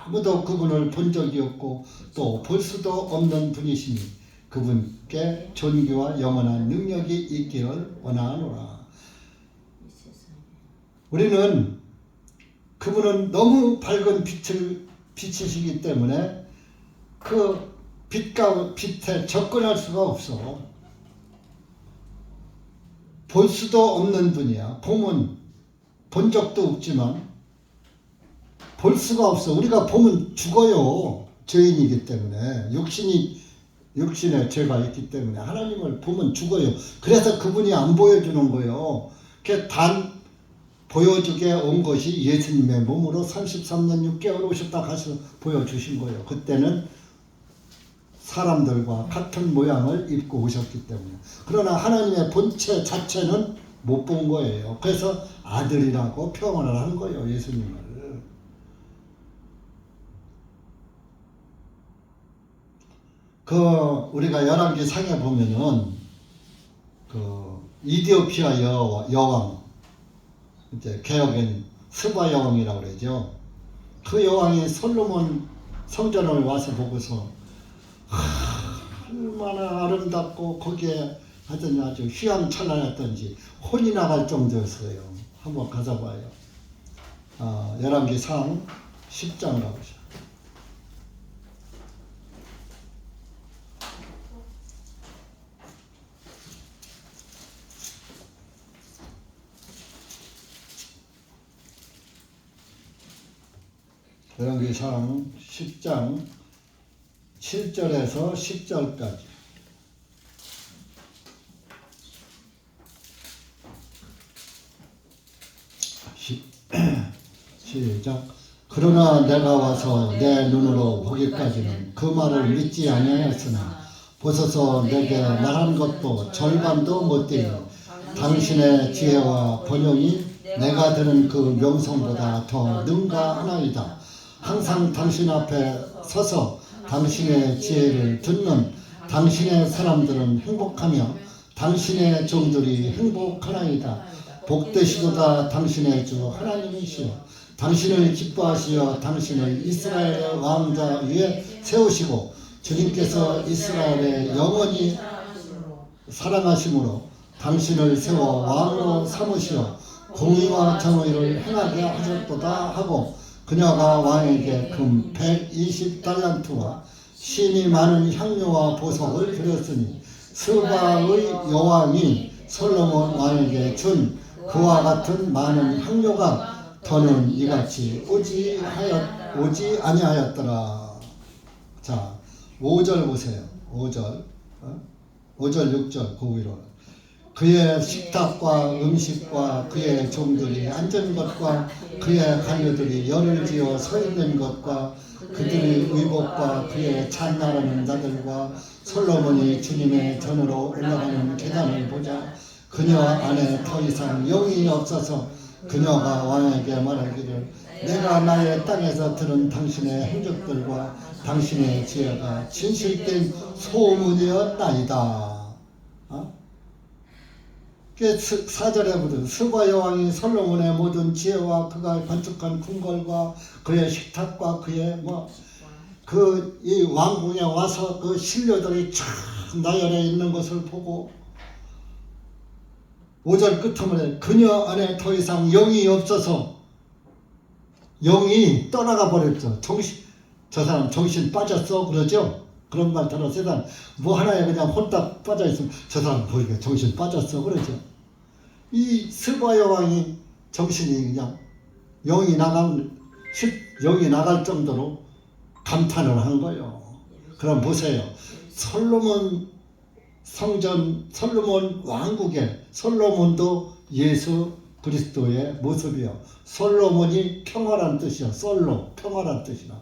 아무도 그분을 본 적이 없고 또 볼 수도 없는 분이시니 그분께 존귀와 영원한 능력이 있기를 원하노라. 우리는 그분은 너무 밝은 빛을 비치시기 때문에 그 빛에 접근할 수가 없어. 볼 수도 없는 분이야. 보면 본 적도 없지만 볼 수가 없어. 우리가 보면 죽어요. 죄인이기 때문에 육신에 죄가 있기 때문에 하나님을 보면 죽어요. 그래서 그분이 안 보여주는 거예요. 단 보여주게 온 것이 예수님의 몸으로 33년 6개월 오셨다 가서 보여주신 거예요. 그때는 사람들과 같은 모양을 입고 오셨기 때문에. 그러나 하나님의 본체 자체는 못 본 거예요. 그래서 아들이라고 표현을 한 거예요. 예수님을. 우리가 열왕기 상에 보면은 이디오피아 여왕, 이제 개혁엔 스바 여왕이라고 그러죠. 그 여왕이 솔로몬 성전을 와서 보고서 얼마나 아름답고 거기에 하더니 아주 휘황찬란했던지 혼이 나갈 정도였어요. 한번 가서 봐요. 열왕기 상 10장 가보시죠. 열왕기상 10장 7절에서 10절까지. 시작. 그러나 내가 와서 내 눈으로 보기까지는 그 말을 믿지 아니하였으나 보소서 내게 말한 것도 절반도 못되니 당신의 지혜와 번영이 내가 들은 그 명성보다 더 능가하나이다. 항상 당신 앞에 서서 당신의 지혜를 듣는 당신의 사람들은 행복하며 당신의 종들이 행복하나이다. 복되시도다 당신의 주 하나님이시여 당신을 기뻐하시어 당신을 이스라엘의 왕자 위에 세우시고 주님께서 이스라엘의 영원히 사랑하심으로 당신을 세워 왕으로 삼으시어 공의와 정의를 행하게 하셨도다 하고 그녀가 왕에게 금 120달란트와 심이 많은 향료와 보석을 드렸으니 스바의 여왕이 솔로몬 왕에게 준 그와 같은 많은 향료가 더는 이같이 오지 아니하였더라. 자, 5절 보세요. 5절 6절 그 위로 그의 식탁과 음식과 그의 종들이 앉은 것과 그의 관료들이 열을 지어 서 있는 것과 그들의 의복과 그의 찬나라는 자들과 솔로몬이 주님의 전으로 올라가는 계단을 보자 그녀 안에 더 이상 영이 없어서 그녀가 왕에게 말하기를 내가 나의 땅에서 들은 당신의 행적들과 당신의 지혜가 진실된 소문이었나이다. 4절에 보든 스바 여왕이 솔로몬의 모든 지혜와 그가 건축한 궁궐과 그의 식탁과 그의 이 왕궁에 와서 그 신료들이 쫙 나열해 있는 것을 보고 5절 끝머리 그녀 안에 더 이상 영이 없어서 영이 떠나가 버렸죠. 저 사람 정신 빠졌어 그러죠. 그런 말 들어서 세상 뭐 하나에 그냥 혼딱 빠져 있으면 저 사람 보니까 정신 빠졌어 그러죠. 이 스바 여왕이 정신이 그냥 영이 나갈 정도로 감탄을 한 거예요. 그럼 보세요. 솔로몬 성전, 솔로몬 왕국에 솔로몬도 예수 그리스도의 모습이요. 솔로몬이 평화란 뜻이요. 평화란 뜻이라.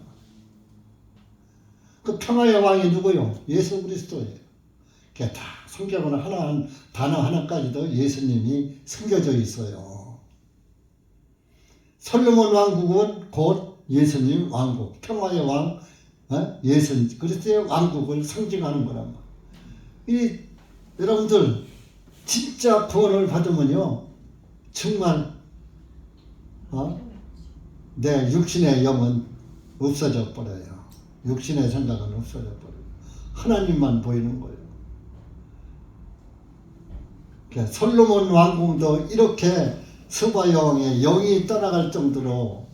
그 평화의 왕이 누구요? 예수 그리스도예요. 그게 다 성경은 단어 하나까지도 예수님이 숨겨져 있어요. 솔로몬 왕국은 곧 예수님 왕국, 평화의 왕, 예수 그리스도의 왕국을 상징하는 거란 말이에요. 여러분들 진짜 구원을 받으면요, 정말 내 육신의 영은 없어져 버려요. 육신의 생각은 없어져 버려요. 하나님만 보이는 거예요. 솔로몬 왕궁도 이렇게 스바 여왕의 영이 떠나갈 정도로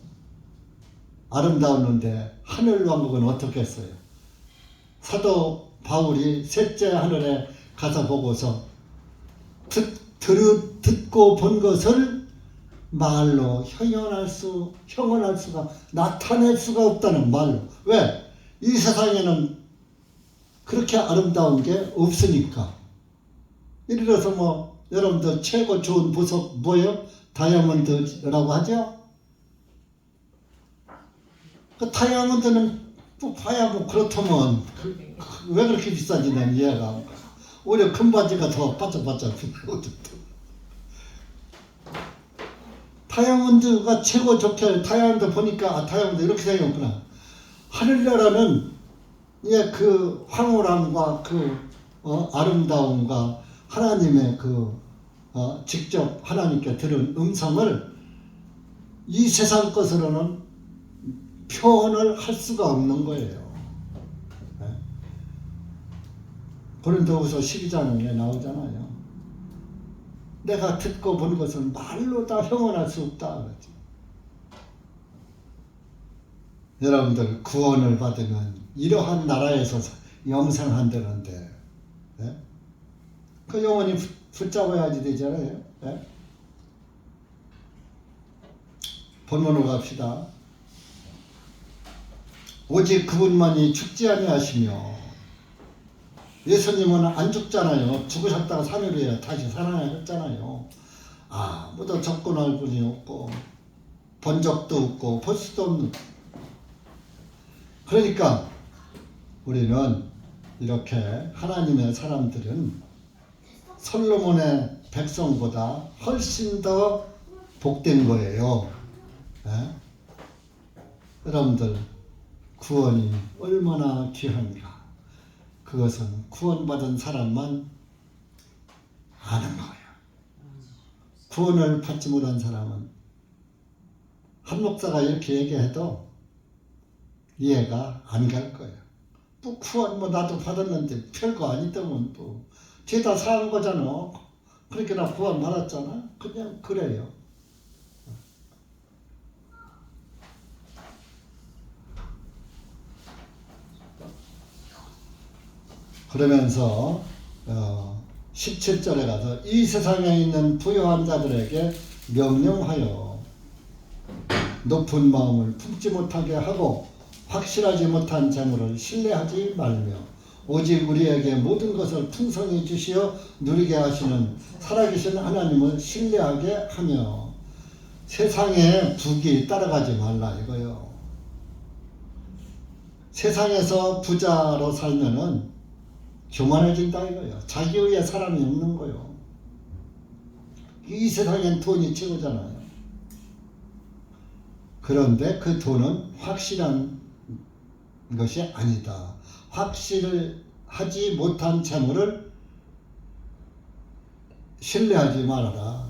아름다웠는데 하늘 왕국은 어떻게 했어요? 사도 바울이 셋째 하늘에 가서 보고서 듣고 본 것을 말로 형언할 수가 나타낼 수가 없다는 말로. 왜? 이 세상에는 그렇게 아름다운 게 없으니까. 예를 들어서 여러분들 최고 좋은 보석 뭐예요? 다이아몬드라고 하죠? 그 다이아몬드는 또 봐야 그렇다면 왜 그렇게 비싼지 난 이해가 안 가. 오히려 금바지가 더 반짝반짝 다이아몬드가 최고 좋게 다이아몬드 보니까 다이아몬드 이렇게 생겼구나. 하늘나라는 그 황홀함과 그 아름다움과 하나님의 직접 하나님께 들은 음성을 이 세상 것으로는 표현을 할 수가 없는 거예요. 고린도후서 12장에 나오잖아요. 내가 듣고 본 것은 말로 다 형언할 수 없다 그러죠. 여러분들 구원을 받으면 이러한 나라에서 영생한다는데 그 영혼이 붙잡아야지 되잖아요. 본문으로 갑시다. 오직 그분만이 죽지 아니하시며 예수님은 안 죽잖아요. 죽으셨다가 3일 후에 다시 살아나셨잖아요. 아무도 접근할 분이 없고 본 적도 없고 볼 수도 없는. 그러니까 우리는 이렇게 하나님의 사람들은 솔로몬의 백성보다 훨씬 더 복된 거예요. 예? 여러분들 구원이 얼마나 귀한가. 그것은 구원받은 사람만 아는 거예요. 구원을 받지 못한 사람은 한 목사가 이렇게 얘기해도 이해가 안 갈 거예요. 뭐 구원 뭐 나도 받았는데 별거 아니더만 뭐 죄다 사한 거잖아. 그렇게 나 구원 받았잖아. 그냥 그래요. 그러면서 17절에 가서 이 세상에 있는 부유한 자들에게 명령하여 높은 마음을 품지 못하게 하고 확실하지 못한 재물을 신뢰하지 말며 오직 우리에게 모든 것을 풍성히 주시어 누리게 하시는 살아계신 하나님을 신뢰하게 하며 세상의 부귀 따라가지 말라 이거요. 세상에서 부자로 살면은 교만해진다 이거예요. 자기 위에 사람이 없는 거요. 이 세상엔 돈이 최고잖아요. 그런데 그 돈은 확실한 것이 아니다. 확실하지 못한 재물을 신뢰하지 말아라.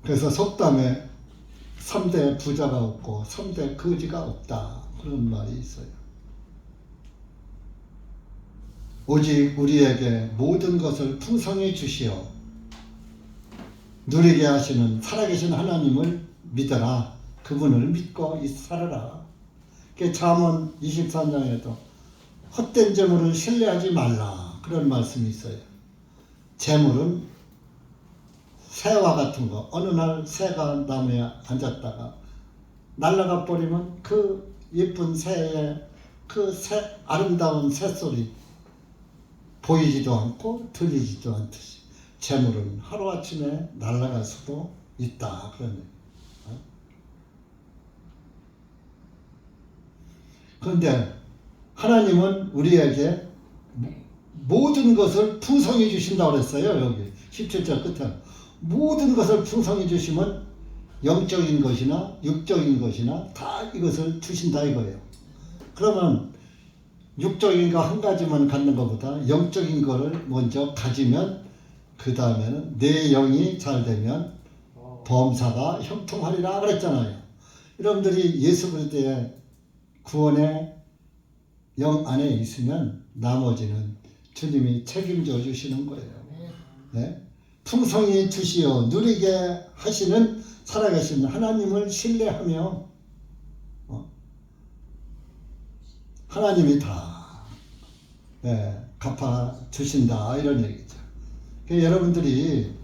그래서 속담에 3대 부자가 없고 3대 거지가 없다. 그런 말이 있어요. 오직 우리에게 모든 것을 풍성히 주시어 누리게 하시는 살아계신 하나님을 믿어라. 그분을 믿고 살아라. 잠언 23장에도 헛된 재물을 신뢰하지 말라. 그런 말씀이 있어요. 재물은 새와 같은 거. 어느 날 새가 나무에 앉았다가 날아가 버리면 그 예쁜 새의 그 아름다운 새소리 보이지도 않고 들리지도 않듯이 재물은 하루아침에 날아갈 수도 있다. 그런 얘기. 그런데 하나님은 우리에게 모든 것을 풍성히 주신다고 그랬어요. 여기 17절 끝에 모든 것을 풍성히 주시면 영적인 것이나 육적인 것이나 다 이것을 주신다 이거예요. 그러면 육적인 거 한 가지만 갖는 것보다 영적인 거를 먼저 가지면 그 다음에는 내 영이 잘 되면 범사가 형통하리라 그랬잖아요. 여러분들이 예수 그리스도의 구원의 영 안에 있으면 나머지는 주님이 책임져 주시는 거예요. 네? 풍성히 주시어 누리게 하시는 살아계신 하나님을 신뢰하며 하나님이 다 갚아 주신다 이런 얘기죠. 그러니까 여러분들이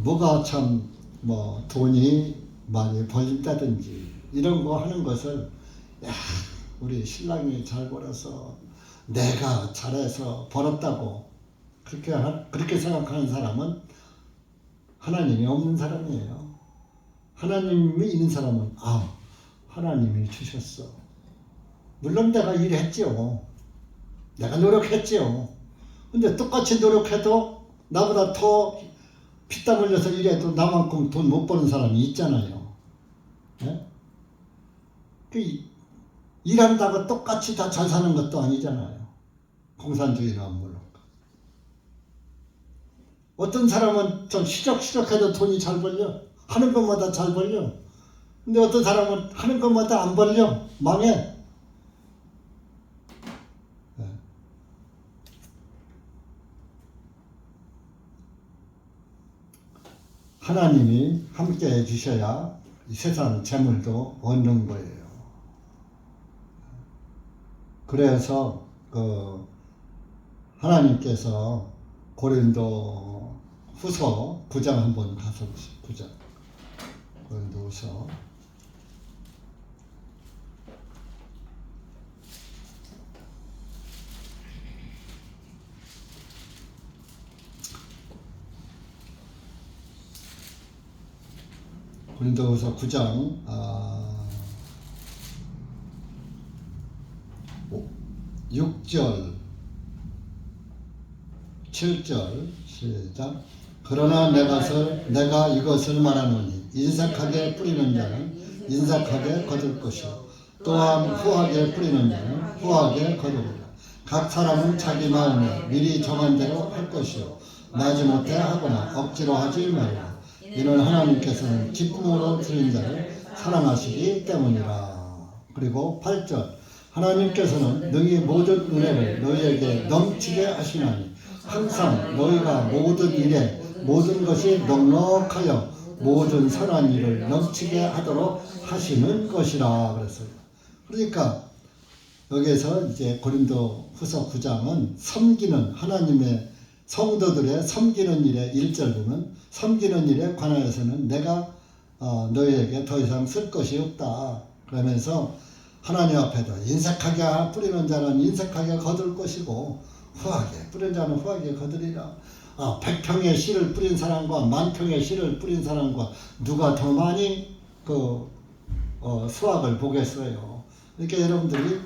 뭐가 참 뭐 돈이 많이 벌린다든지 이런 거 하는 것을 야 우리 신랑이 잘 벌어서 내가 잘해서 벌었다고 그렇게 생각하는 사람은 하나님이 없는 사람이에요. 하나님이 있는 사람은 하나님이 주셨어. 물론 내가 일했죠. 내가 노력했죠. 근데 똑같이 노력해도 나보다 더 피땀 흘려서 일해도 나만큼 돈 못 버는 사람이 있잖아요. 네? 일한다고 똑같이 다 잘 사는 것도 아니잖아요. 공산주의나 물론. 어떤 사람은 좀 시적시적해도 돈이 잘 벌려. 하는 것마다 잘 벌려. 근데 어떤 사람은 하는 것마다 안 벌려. 망해. 하나님이 함께 해주셔야 이 세상 재물도 얻는 거예요. 그래서 하나님께서 고린도 후서 9장 한번 가서 보세요. 9장 고린도 후서 고린도후서 9장 6절 7절 시작. 그러나 내가 이것을 말하노니 인색하게 뿌리는 자는 인색하게 거둘 것이요 또한 후하게 뿌리는 자는 후하게 거두리라. 각 사람은 자기 마음에 미리 정한 대로 할 것이요 마지못해 하거나 억지로 하지 말라. 이는 하나님께서는 기쁨으로 드린 자를 사랑하시기 때문이라. 그리고 8절 하나님께서는 능히 모든 은혜를 너희에게 넘치게 하시나니 항상 너희가 모든 일에 모든 것이 넉넉하여 모든 선한 일을 넘치게 하도록 하시는 것이라 그랬어요. 그러니까 여기에서 이제 고린도 후서 9장은 섬기는 하나님의 성도들의 섬기는 일에 1절 보면 섬기는 일에 관하여서는 내가 너희에게 더 이상 쓸 것이 없다. 그러면서 하나님 앞에도 인색하게 뿌리는 자는 인색하게 거둘 것이고 후하게 뿌리는 자는 후하게 거두리라. 100평의 씨를 뿌린 사람과 10,000평의 씨를 뿌린 사람과 누가 더 많이 수확을 보겠어요. 그러니까 여러분들이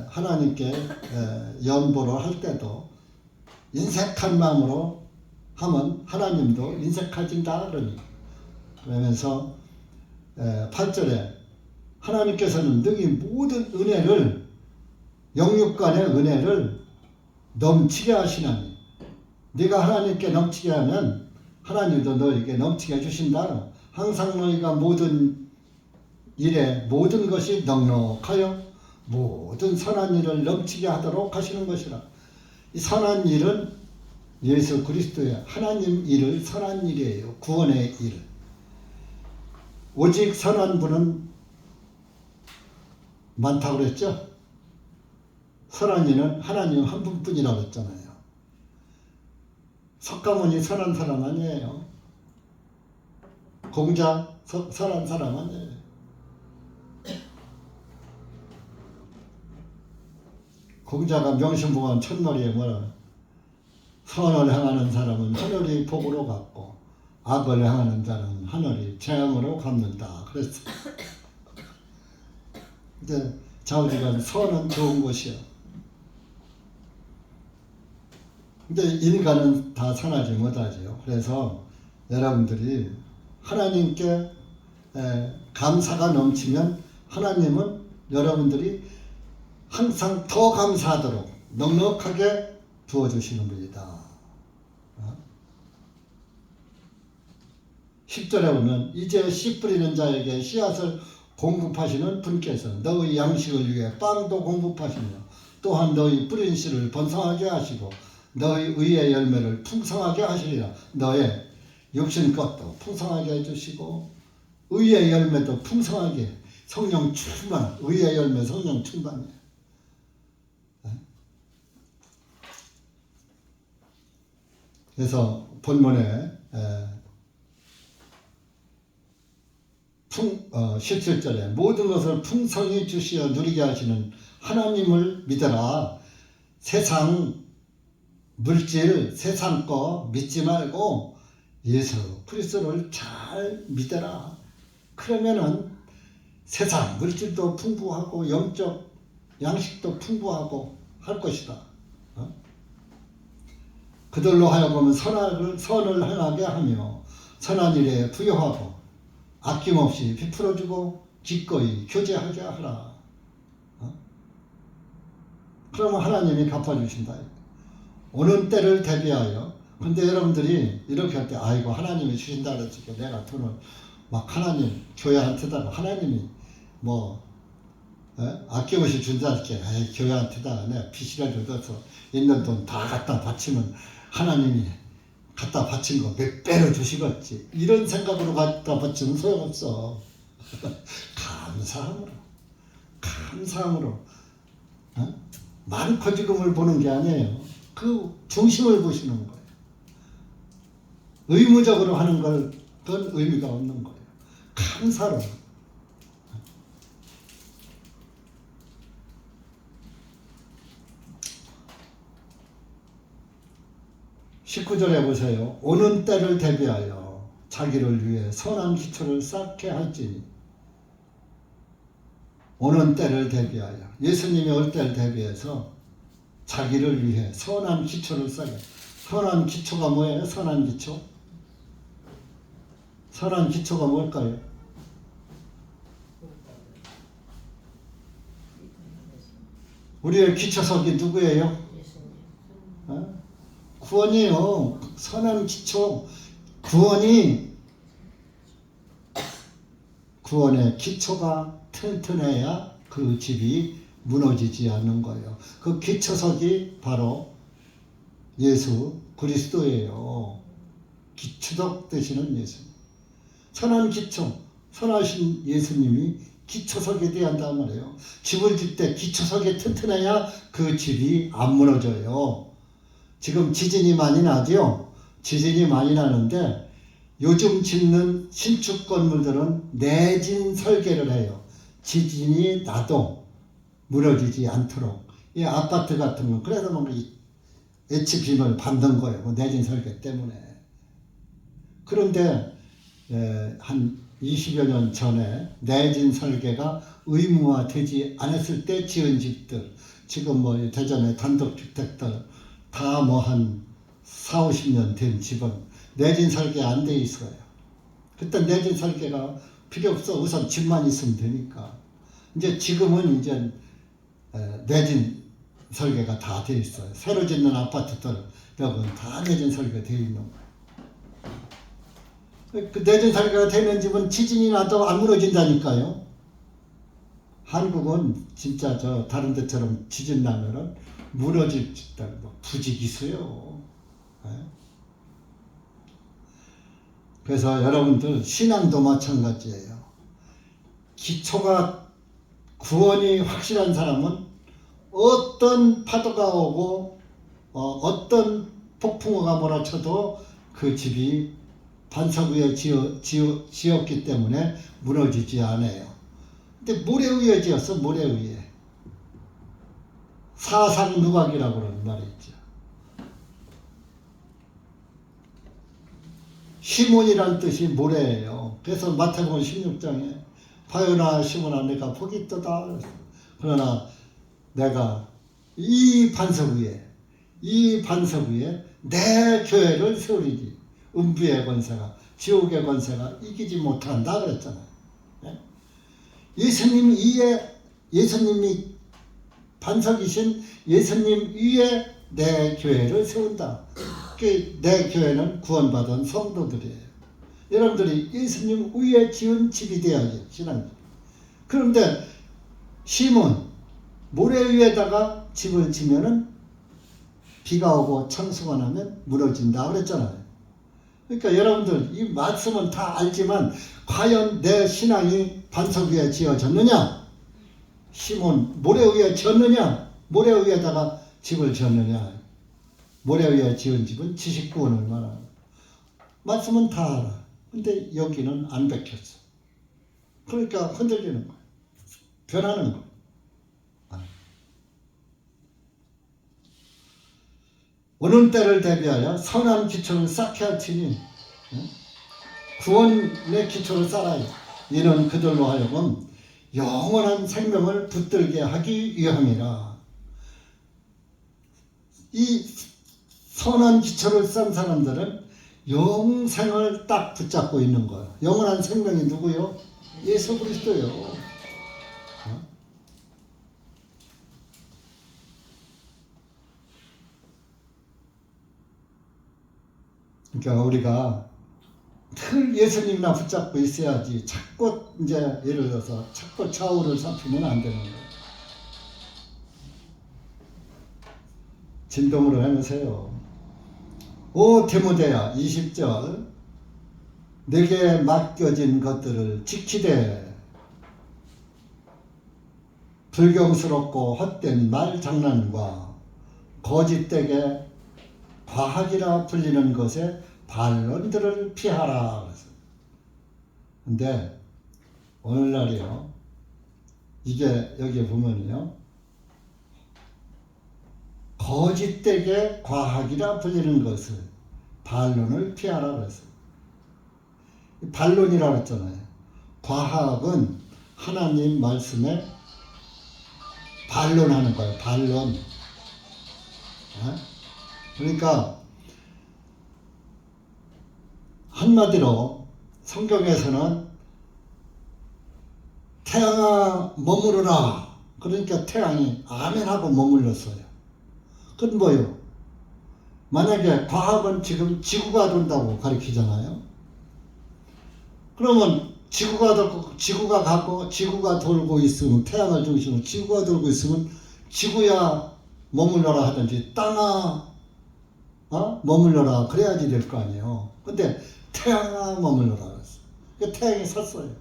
하나님께 연보를 할 때도 인색한 마음으로 하면 하나님도 인색해진다 그러면서 8절에 하나님께서는 능히 모든 은혜를 영육간의 은혜를 넘치게 하시나니 네가 하나님께 넘치게 하면 하나님도 너에게 넘치게 해주신다. 항상 너희가 모든 일에 모든 것이 넉넉하여 모든 선한 일을 넘치게 하도록 하시는 것이라. 이 선한 일은 예수 그리스도의 하나님 일을 선한 일이에요. 구원의 일. 오직 선한 분은 많다고 그랬죠. 선한 이는 하나님 한 분뿐이라고 했잖아요. 석가모니 선한 사람 아니에요. 공자 선한 사람 아니에요. 공자가 명심보감 첫머리에 뭐라 선을 행하는 사람은 하늘이 복으로 갔고 악을 행하는 자는 하늘이 재앙으로 갚는다 그랬어. 이제 자우지간 선은 좋은 것이요. 근데 인간은 다 선하지 못하지요. 그래서 여러분들이 하나님께 감사가 넘치면 하나님은 여러분들이 항상 더 감사하도록 넉넉하게 부어주시는 분이다. 10절에 보면 이제 씨 뿌리는 자에게 씨앗을 공급하시는 분께서 너희 양식을 위해 빵도 공급하시며 또한 너희 뿌린 씨를 번성하게 하시고 너희 의의 열매를 풍성하게 하시리라. 너의 육신 것도 풍성하게 해주시고 의의 열매도 풍성하게 성령 충만 의의 열매 성령 충만이에요. 그래서 본문에 17절에 모든 것을 풍성히 주시어 누리게 하시는 하나님을 믿어라. 세상 물질 세상 거 믿지 말고 예수 그리스도를 잘 믿어라. 그러면은 세상 물질도 풍부하고 영적 양식도 풍부하고 할 것이다. 그들로 하여금 선을 행하게 하며 선한 일에 부여하고 아낌없이 베풀어주고 기꺼이 교제하게 하라. 그러면 하나님이 갚아주신다. 오는 때를 대비하여. 근데 여러분들이 이렇게 할 때 아이고 하나님이 주신다 그랬으니까 내가 돈을 막 하나님 교회한테다가 하나님이 아낌없이 준다 이렇게 교회한테다가 내가 빚이라도 얻어서 있는 돈 다 갖다 바치면 하나님이 갖다 바친 거 몇 배로 주시겠지. 이런 생각으로 갖다 바치면 소용없어. 감사함으로 많고 지금을 보는 게 아니에요. 그 중심을 보시는 거예요. 의무적으로 하는 건 의미가 없는 거예요. 감사로. 19절에 보세요. 오는 때를 대비하여 자기를 위해 선한 기초를 쌓게 할지니 오는 때를 대비하여 예수님이 올 때를 대비해서 자기를 위해 선한 기초를 쌓게. 선한 기초가 뭐예요? 선한 기초? 선한 기초가 뭘까요? 우리의 기초석이 누구예요? 어? 구원이에요. 선한 기초. 구원의 기초가 튼튼해야 그 집이 무너지지 않는 거예요. 그 기초석이 바로 예수 그리스도예요. 기초석 되시는 예수님. 선한 기초, 선하신 예수님이 기초석에 대한단 말이에요. 집을 질 때 기초석이 튼튼해야 그 집이 안 무너져요. 지금 지진이 많이 나죠? 지진이 많이 나는데 요즘 짓는 신축 건물들은 내진 설계를 해요. 지진이 나도 무너지지 않도록. 이 아파트 같은 건 그래서 뭐 HBM을 받는 거예요. 내진 설계 때문에. 그런데 한 20여 년 전에 내진 설계가 의무화되지 않았을 때 지은 집들, 지금 뭐 대전의 단독주택들 다 뭐 한 4, 50년 된 집은 내진 설계 안 돼 있어요. 그때 내진 설계가 필요 없어. 우선 집만 있으면 되니까. 이제 지금은 이제 내진 설계가 다 돼 있어요. 새로 짓는 아파트들 여러분 다 내진 설계 돼 있는 거예요. 그 내진 설계가 되는 집은 지진이 나도 안 무너진다니까요. 한국은 진짜 저 다른 데처럼 지진 나면은 무너질 짓들 뭐 부지기수요. 그래서 여러분들 신앙도 마찬가지예요. 기초가 구원이 확실한 사람은 어떤 파도가 오고 어떤 폭풍우가 몰아쳐도 그 집이 반석 위에 지었기 때문에 무너지지 않아요. 근데 모래 위에 지었어. 모래 위에. 사상누각이라고 그러는 말이 있죠. 시몬이란 뜻이 모래예요. 그래서 마태복음 16장에 바요나 시몬아 내가 복이 있도다. 그러나 내가 이 반석 위에 내 교회를 세우리니 음부의 권세가 지옥의 권세가 이기지 못한다 그랬잖아요. 예수님이 반석이신 예수님 위에 내 교회를 세운다. 내 교회는 구원받은 성도들이에요. 여러분들이 예수님 위에 지은 집이 되어야지 신앙. 그런데 시몬 모래 위에다가 집을 지면은 비가 오고 창수가 나면 무너진다 그랬잖아요. 그러니까 여러분들 이 말씀은 다 알지만 과연 내 신앙이 반석 위에 지어졌느냐? 시몬 모래 위에 지었느냐? 모래 위에다가 집을 지었느냐? 모래 위에 지은 집은 지식구원을 말하는 말씀은 다 알아. 근데 여기는 안 베꼈어. 그러니까 흔들리는 거야. 변하는 거야. 오는 때를 대비하여 선한 기초를 쌓게 할지니 구원의 기초를 쌓아야 이는 그들로 하여금 영원한 생명을 붙들게 하기 위함이라. 이 선한 기초를 쌓은 사람들은 영생을 딱 붙잡고 있는 거예요. 영원한 생명이 누구요? 예수 그리스도요. 그러니까 우리가 늘 예수님이나 붙잡고 있어야지 자꾸 이제 예를 들어서 자꾸 좌우를 살피면 안 되는 거예요. 진동으로 해놓으세요. 오 디모데야 20절 내게 맡겨진 것들을 지키되 불경스럽고 헛된 말 장난과 거짓되게 과학이라 불리는 것에 반론들을 피하라. 근데 오늘날이요 이게 여기 보면요 거짓되게 과학이라 불리는 것을 반론을 피하라 그랬어요. 반론이라고 했잖아요. 과학은 하나님 말씀에 반론하는 거예요. 반론. 그러니까 한마디로 성경에서는 태양아 머무르라. 그러니까 태양이 아멘하고 머물렀어요. 그건 뭐예요? 만약에 과학은 지금 지구가 돈다고 가르치잖아요. 그러면 지구가 돌고 있으면, 태양을 중심으로 지구가 돌고 있으면 지구야 머물러라 하든지 땅아 머물러라 그래야지 될 거 아니에요. 근데 태양아 머물러라 그랬어. 그러니까 태양이 섰어요.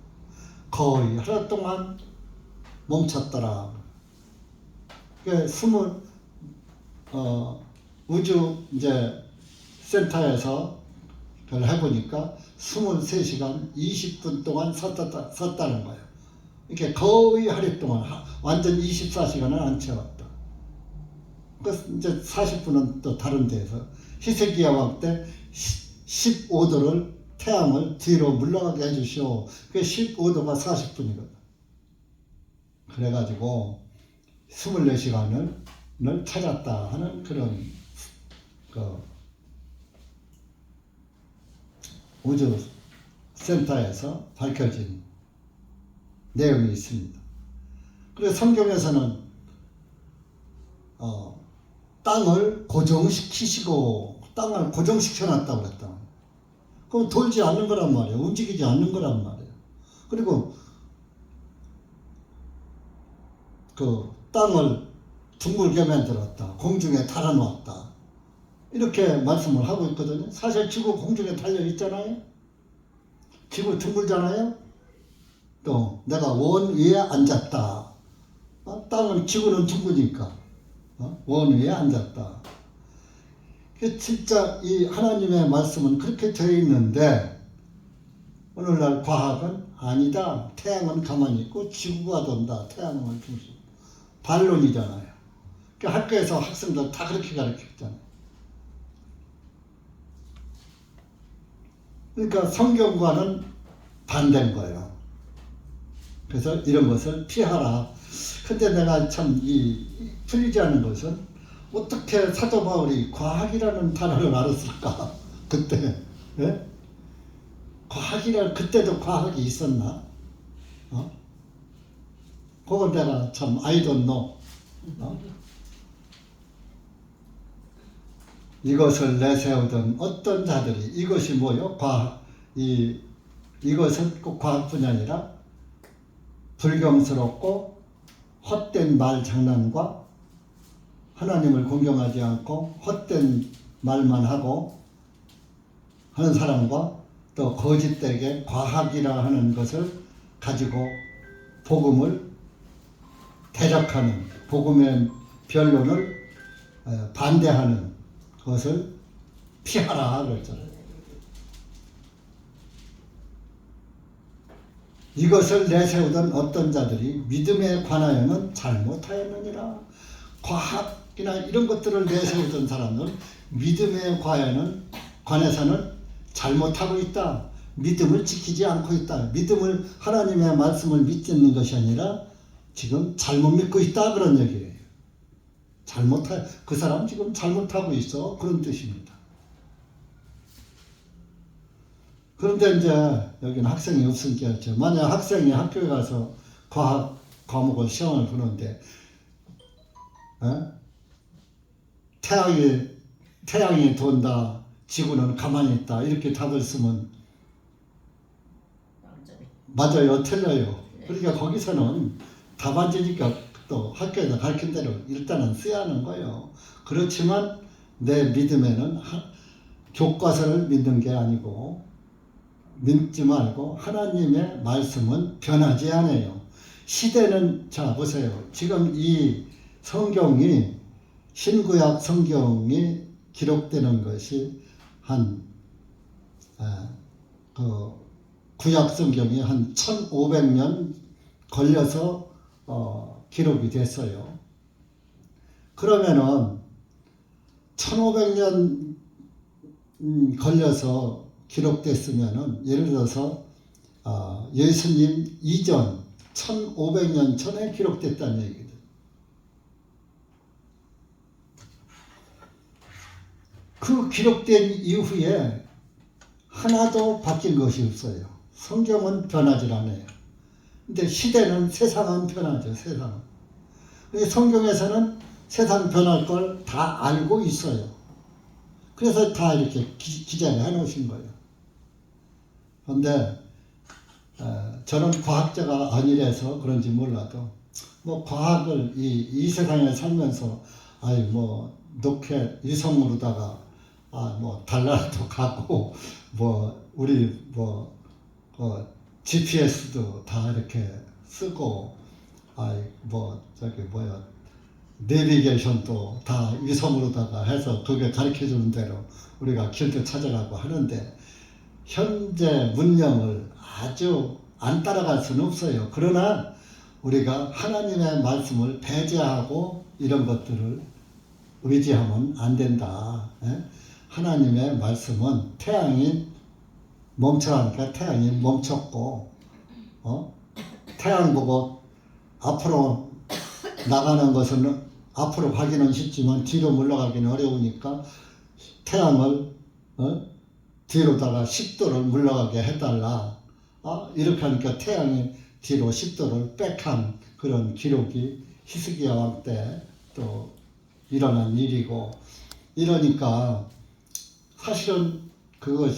거의 하루 동안 멈췄더라. 그러니까 우주 이제 센터에서 그걸 해보니까 23시간 20분 동안 섰다는 거예요. 이렇게 거의 하루 동안 완전 24시간을 안 채웠다. 그 이제 40분은 또 다른 데에서 히스기야왕 때 15도를 태양을 뒤로 물러가게 해주시오. 그게 15도가 40분이거든. 그래가지고 24시간을 찾았다 하는 그런 우주 센터에서 밝혀진 내용이 있습니다. 그래서 성경에서는 땅을 고정시키시고 땅을 고정시켜놨다고 그랬다. 그럼 돌지 않는 거란 말이에요. 움직이지 않는 거란 말이에요. 그리고 그 땅을 둥글게 만들었다. 공중에 달아놓았다. 이렇게 말씀을 하고 있거든요. 사실 지구 공중에 달려 있잖아요. 지구 둥글잖아요. 또 내가 원 위에 앉았다. 땅은 지구는 둥그니까 원 위에 앉았다. 진짜 이 하나님의 말씀은 그렇게 되어 있는데 오늘날 과학은 아니다. 태양은 가만히 있고 지구가 돈다. 태양을 중심. 반론이잖아요. 그러니까 학교에서 학생들 다 그렇게 가르쳤잖아요. 그러니까 성경과는 반대인 거예요. 그래서 이런 것을 피하라. 근데 내가 참 풀리지 않는 것은 어떻게 사도 바울이 과학이라는 단어를 알았을까? 그때 그때도 과학이 있었나? 그건 내가 참 I don't know. 이것을 내세우던 어떤 자들이 이것이 뭐요? 이것은 꼭 과학뿐이 아니라 불경스럽고 헛된 말 장난과 하나님을 공경하지 않고 헛된 말만 하고 하는 사람과 또 거짓되게 과학이라 하는 것을 가지고 복음을 대적하는 복음의 변론을 반대하는 것을 피하라 그랬잖아요. 이것을 내세우던 어떤 자들이 믿음에 관하여는 잘못하였느니라. 과학이나 이런 것들을 내세우던 사람은 믿음에 관해서는 잘못하고 있다. 믿음을 지키지 않고 있다. 믿음을 하나님의 말씀을 믿는 것이 아니라 지금 잘못 믿고 있다 그런 얘기예요. 그 사람 지금 잘못하고 있어 그런 뜻입니다. 그런데 이제 여기는 학생이 없으니까 만약 학생이 학교에 가서 과학 과목을 시험을 보는데 태양이 돈다, 지구는 가만히 있다 이렇게 답을 쓰면 맞아요, 틀려요. 그러니까 거기서는 답안지니까 또 학교에서 가르친 대로 일단은 써야 하는 거예요. 그렇지만 내 믿음에는 교과서를 믿는 게 아니고 믿지 말고 하나님의 말씀은 변하지 않아요. 시대는 자 보세요. 지금 이 성경이 신구약 성경이 기록되는 것이 구약 성경이 한 1500년 걸려서 기록이 됐어요. 그러면은 1500년 걸려서 기록됐으면은 예를 들어서 예수님 이전 1500년 전에 기록됐다는 얘기거든. 그 기록된 이후에 하나도 바뀐 것이 없어요. 성경은 변하지 않아요. 근데 시대는, 세상은 변하죠. 세상은. 성경에서는 세상 변할 걸 다 알고 있어요. 그래서 다 이렇게 기재를 해놓으신 거예요. 그런데 저는 과학자가 아니라서 그런지 몰라도 뭐 과학을 이 세상에 살면서 뭐 로켓 위성으로다가 뭐 달나라도 가고 뭐 우리 GPS도 다 이렇게 쓰고 뭐 저기 내비게이션도 다 위성으로다가 해서 그게 가르쳐 주는 대로 우리가 길도 찾아가고 하는데 현재 문명을 아주 안 따라갈 수는 없어요. 그러나 우리가 하나님의 말씀을 배제하고 이런 것들을 의지하면 안 된다. 하나님의 말씀은 태양이 멈춰라니까 태양이 멈췄고 태양 보고 앞으로 나가는 것은 앞으로 가기는 쉽지만 뒤로 물러가기는 어려우니까 태양을 뒤로다가 10도를 물러가게 해달라. 이렇게 하니까 태양이 뒤로 10도를 백한 그런 기록이 히스기야 왕 때 또 일어난 일이고, 이러니까 사실은 그것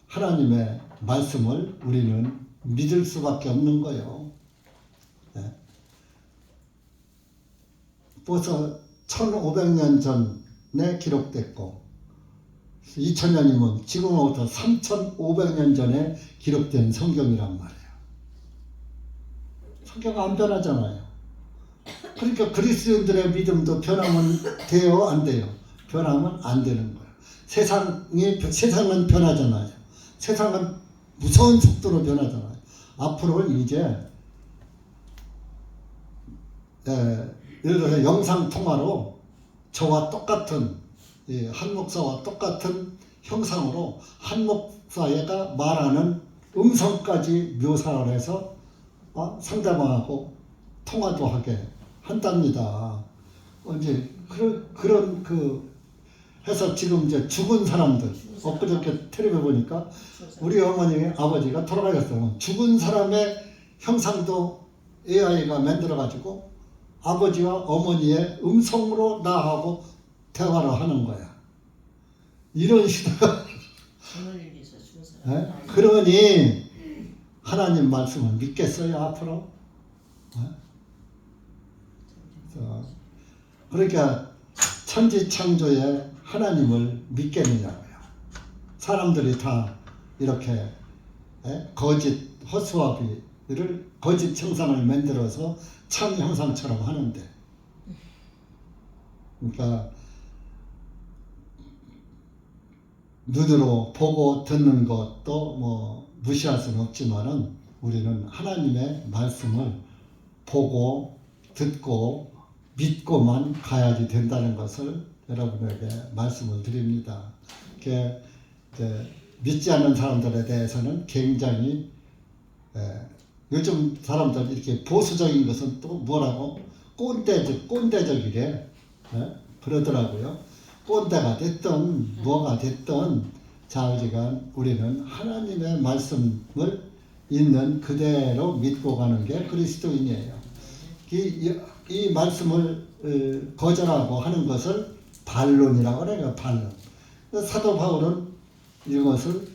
하나님의 말씀을 우리는 믿을 수밖에 없는 거예요. 벌써 1500년 전에 기록됐고 2000년이면 지금으로부터 3500년 전에 기록된 성경이란 말이에요. 성경 안 변하잖아요. 그러니까 그리스도인들의 믿음도 변하면 돼요, 안 돼요? 변하면 안 되는 거예요. 세상은 변하잖아요. 세상은 무서운 속도로 변하잖아요. 앞으로는 이제 예를 들어서 영상 통화로 저와 똑같은 한 목사와 똑같은 형상으로 한 목사가 말하는 음성까지 묘사를 해서 상대방하고 통화도 하게 한답니다. 이제 그런 해서 지금 이제 죽은 사람들, 엊그저께 텔레비에 보니까 우리 어머니 아버지가 돌아가셨어요. 죽은 사람의 형상도 AI가 만들어가지고 아버지와 어머니의 음성으로 나하고 대화를 하는 거야. 이런 시대가 그러니 하나님 말씀을 믿겠어요 앞으로? 그러니까 천지창조의 하나님을 믿겠느냐고요. 사람들이 다 이렇게 거짓 허수아비를 거짓 형상을 만들어서 참 형상처럼 하는데, 그러니까 눈으로 보고 듣는 것도 뭐 무시할 수는 없지만은 우리는 하나님의 말씀을 보고 듣고 믿고만 가야지 된다는 것을 여러분에게 말씀을 드립니다. 믿지 않는 사람들에 대해서는 굉장히 요즘 사람들 이렇게 보수적인 것은 또 뭐라고 꼰대적이래 그러더라고요. 꼰대가 됐든 뭐가 됐든 자우지간 우리는 하나님의 말씀을 있는 그대로 믿고 가는 게 그리스도인이에요. 이 말씀을 거절하고 하는 것을 반론이라고 그래요. 반론. 사도 바울은 이것을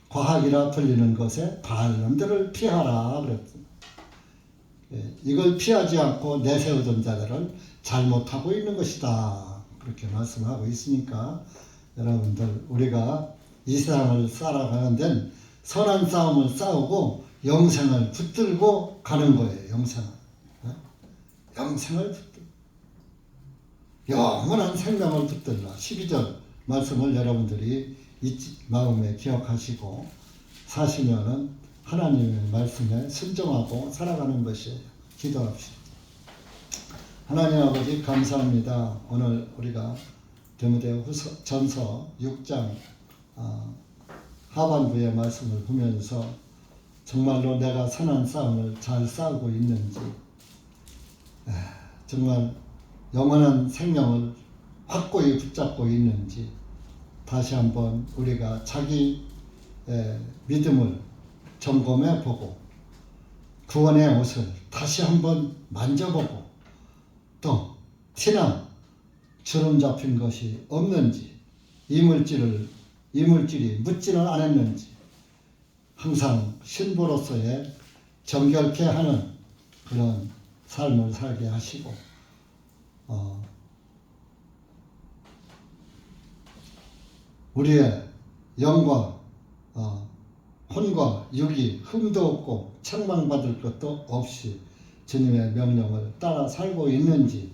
과학이라 불리는 것에 반론들을 피하라 그랬죠. 이걸 피하지 않고 내세우던 자들은 잘못하고 있는 것이다. 그렇게 말씀하고 있으니까 여러분들 우리가 이 세상을 살아가는 데는 선한 싸움을 싸우고 영생을 붙들고 가는 거예요. 영생을 붙들고 영원한 생명을 붙들라. 12절 말씀을 여러분들이 마음에 기억하시고 사시면은 하나님의 말씀에 순종하고 살아가는 것이에요. 기도합시다. 하나님 아버지 감사합니다. 오늘 우리가 디모데후서 전서 6장 하반부의 말씀을 보면서 정말로 내가 선한 싸움을 잘 싸우고 있는지, 정말 영원한 생명을 확고히 붙잡고 있는지 다시 한번 우리가 자기 믿음을 점검해 보고 구원의 옷을 다시 한번 만져보고 또 티나 주름 잡힌 것이 없는지 이물질이 묻지는 않았는지 항상 신부로서의 정결케 하는 그런 삶을 살게 하시고 우리의 영과 혼과 육이 흠도 없고 책망받을 것도 없이 주님의 명령을 따라 살고 있는지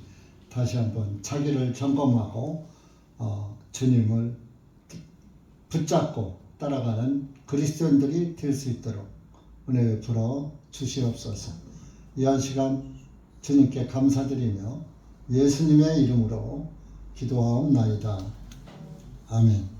다시 한번 자기를 점검하고 주님을 붙잡고 따라가는 그리스도인들이 될 수 있도록 은혜 베풀어 주시옵소서. 이 한 시간 주님께 감사드리며 예수님의 이름으로 기도하옵나이다. 아멘.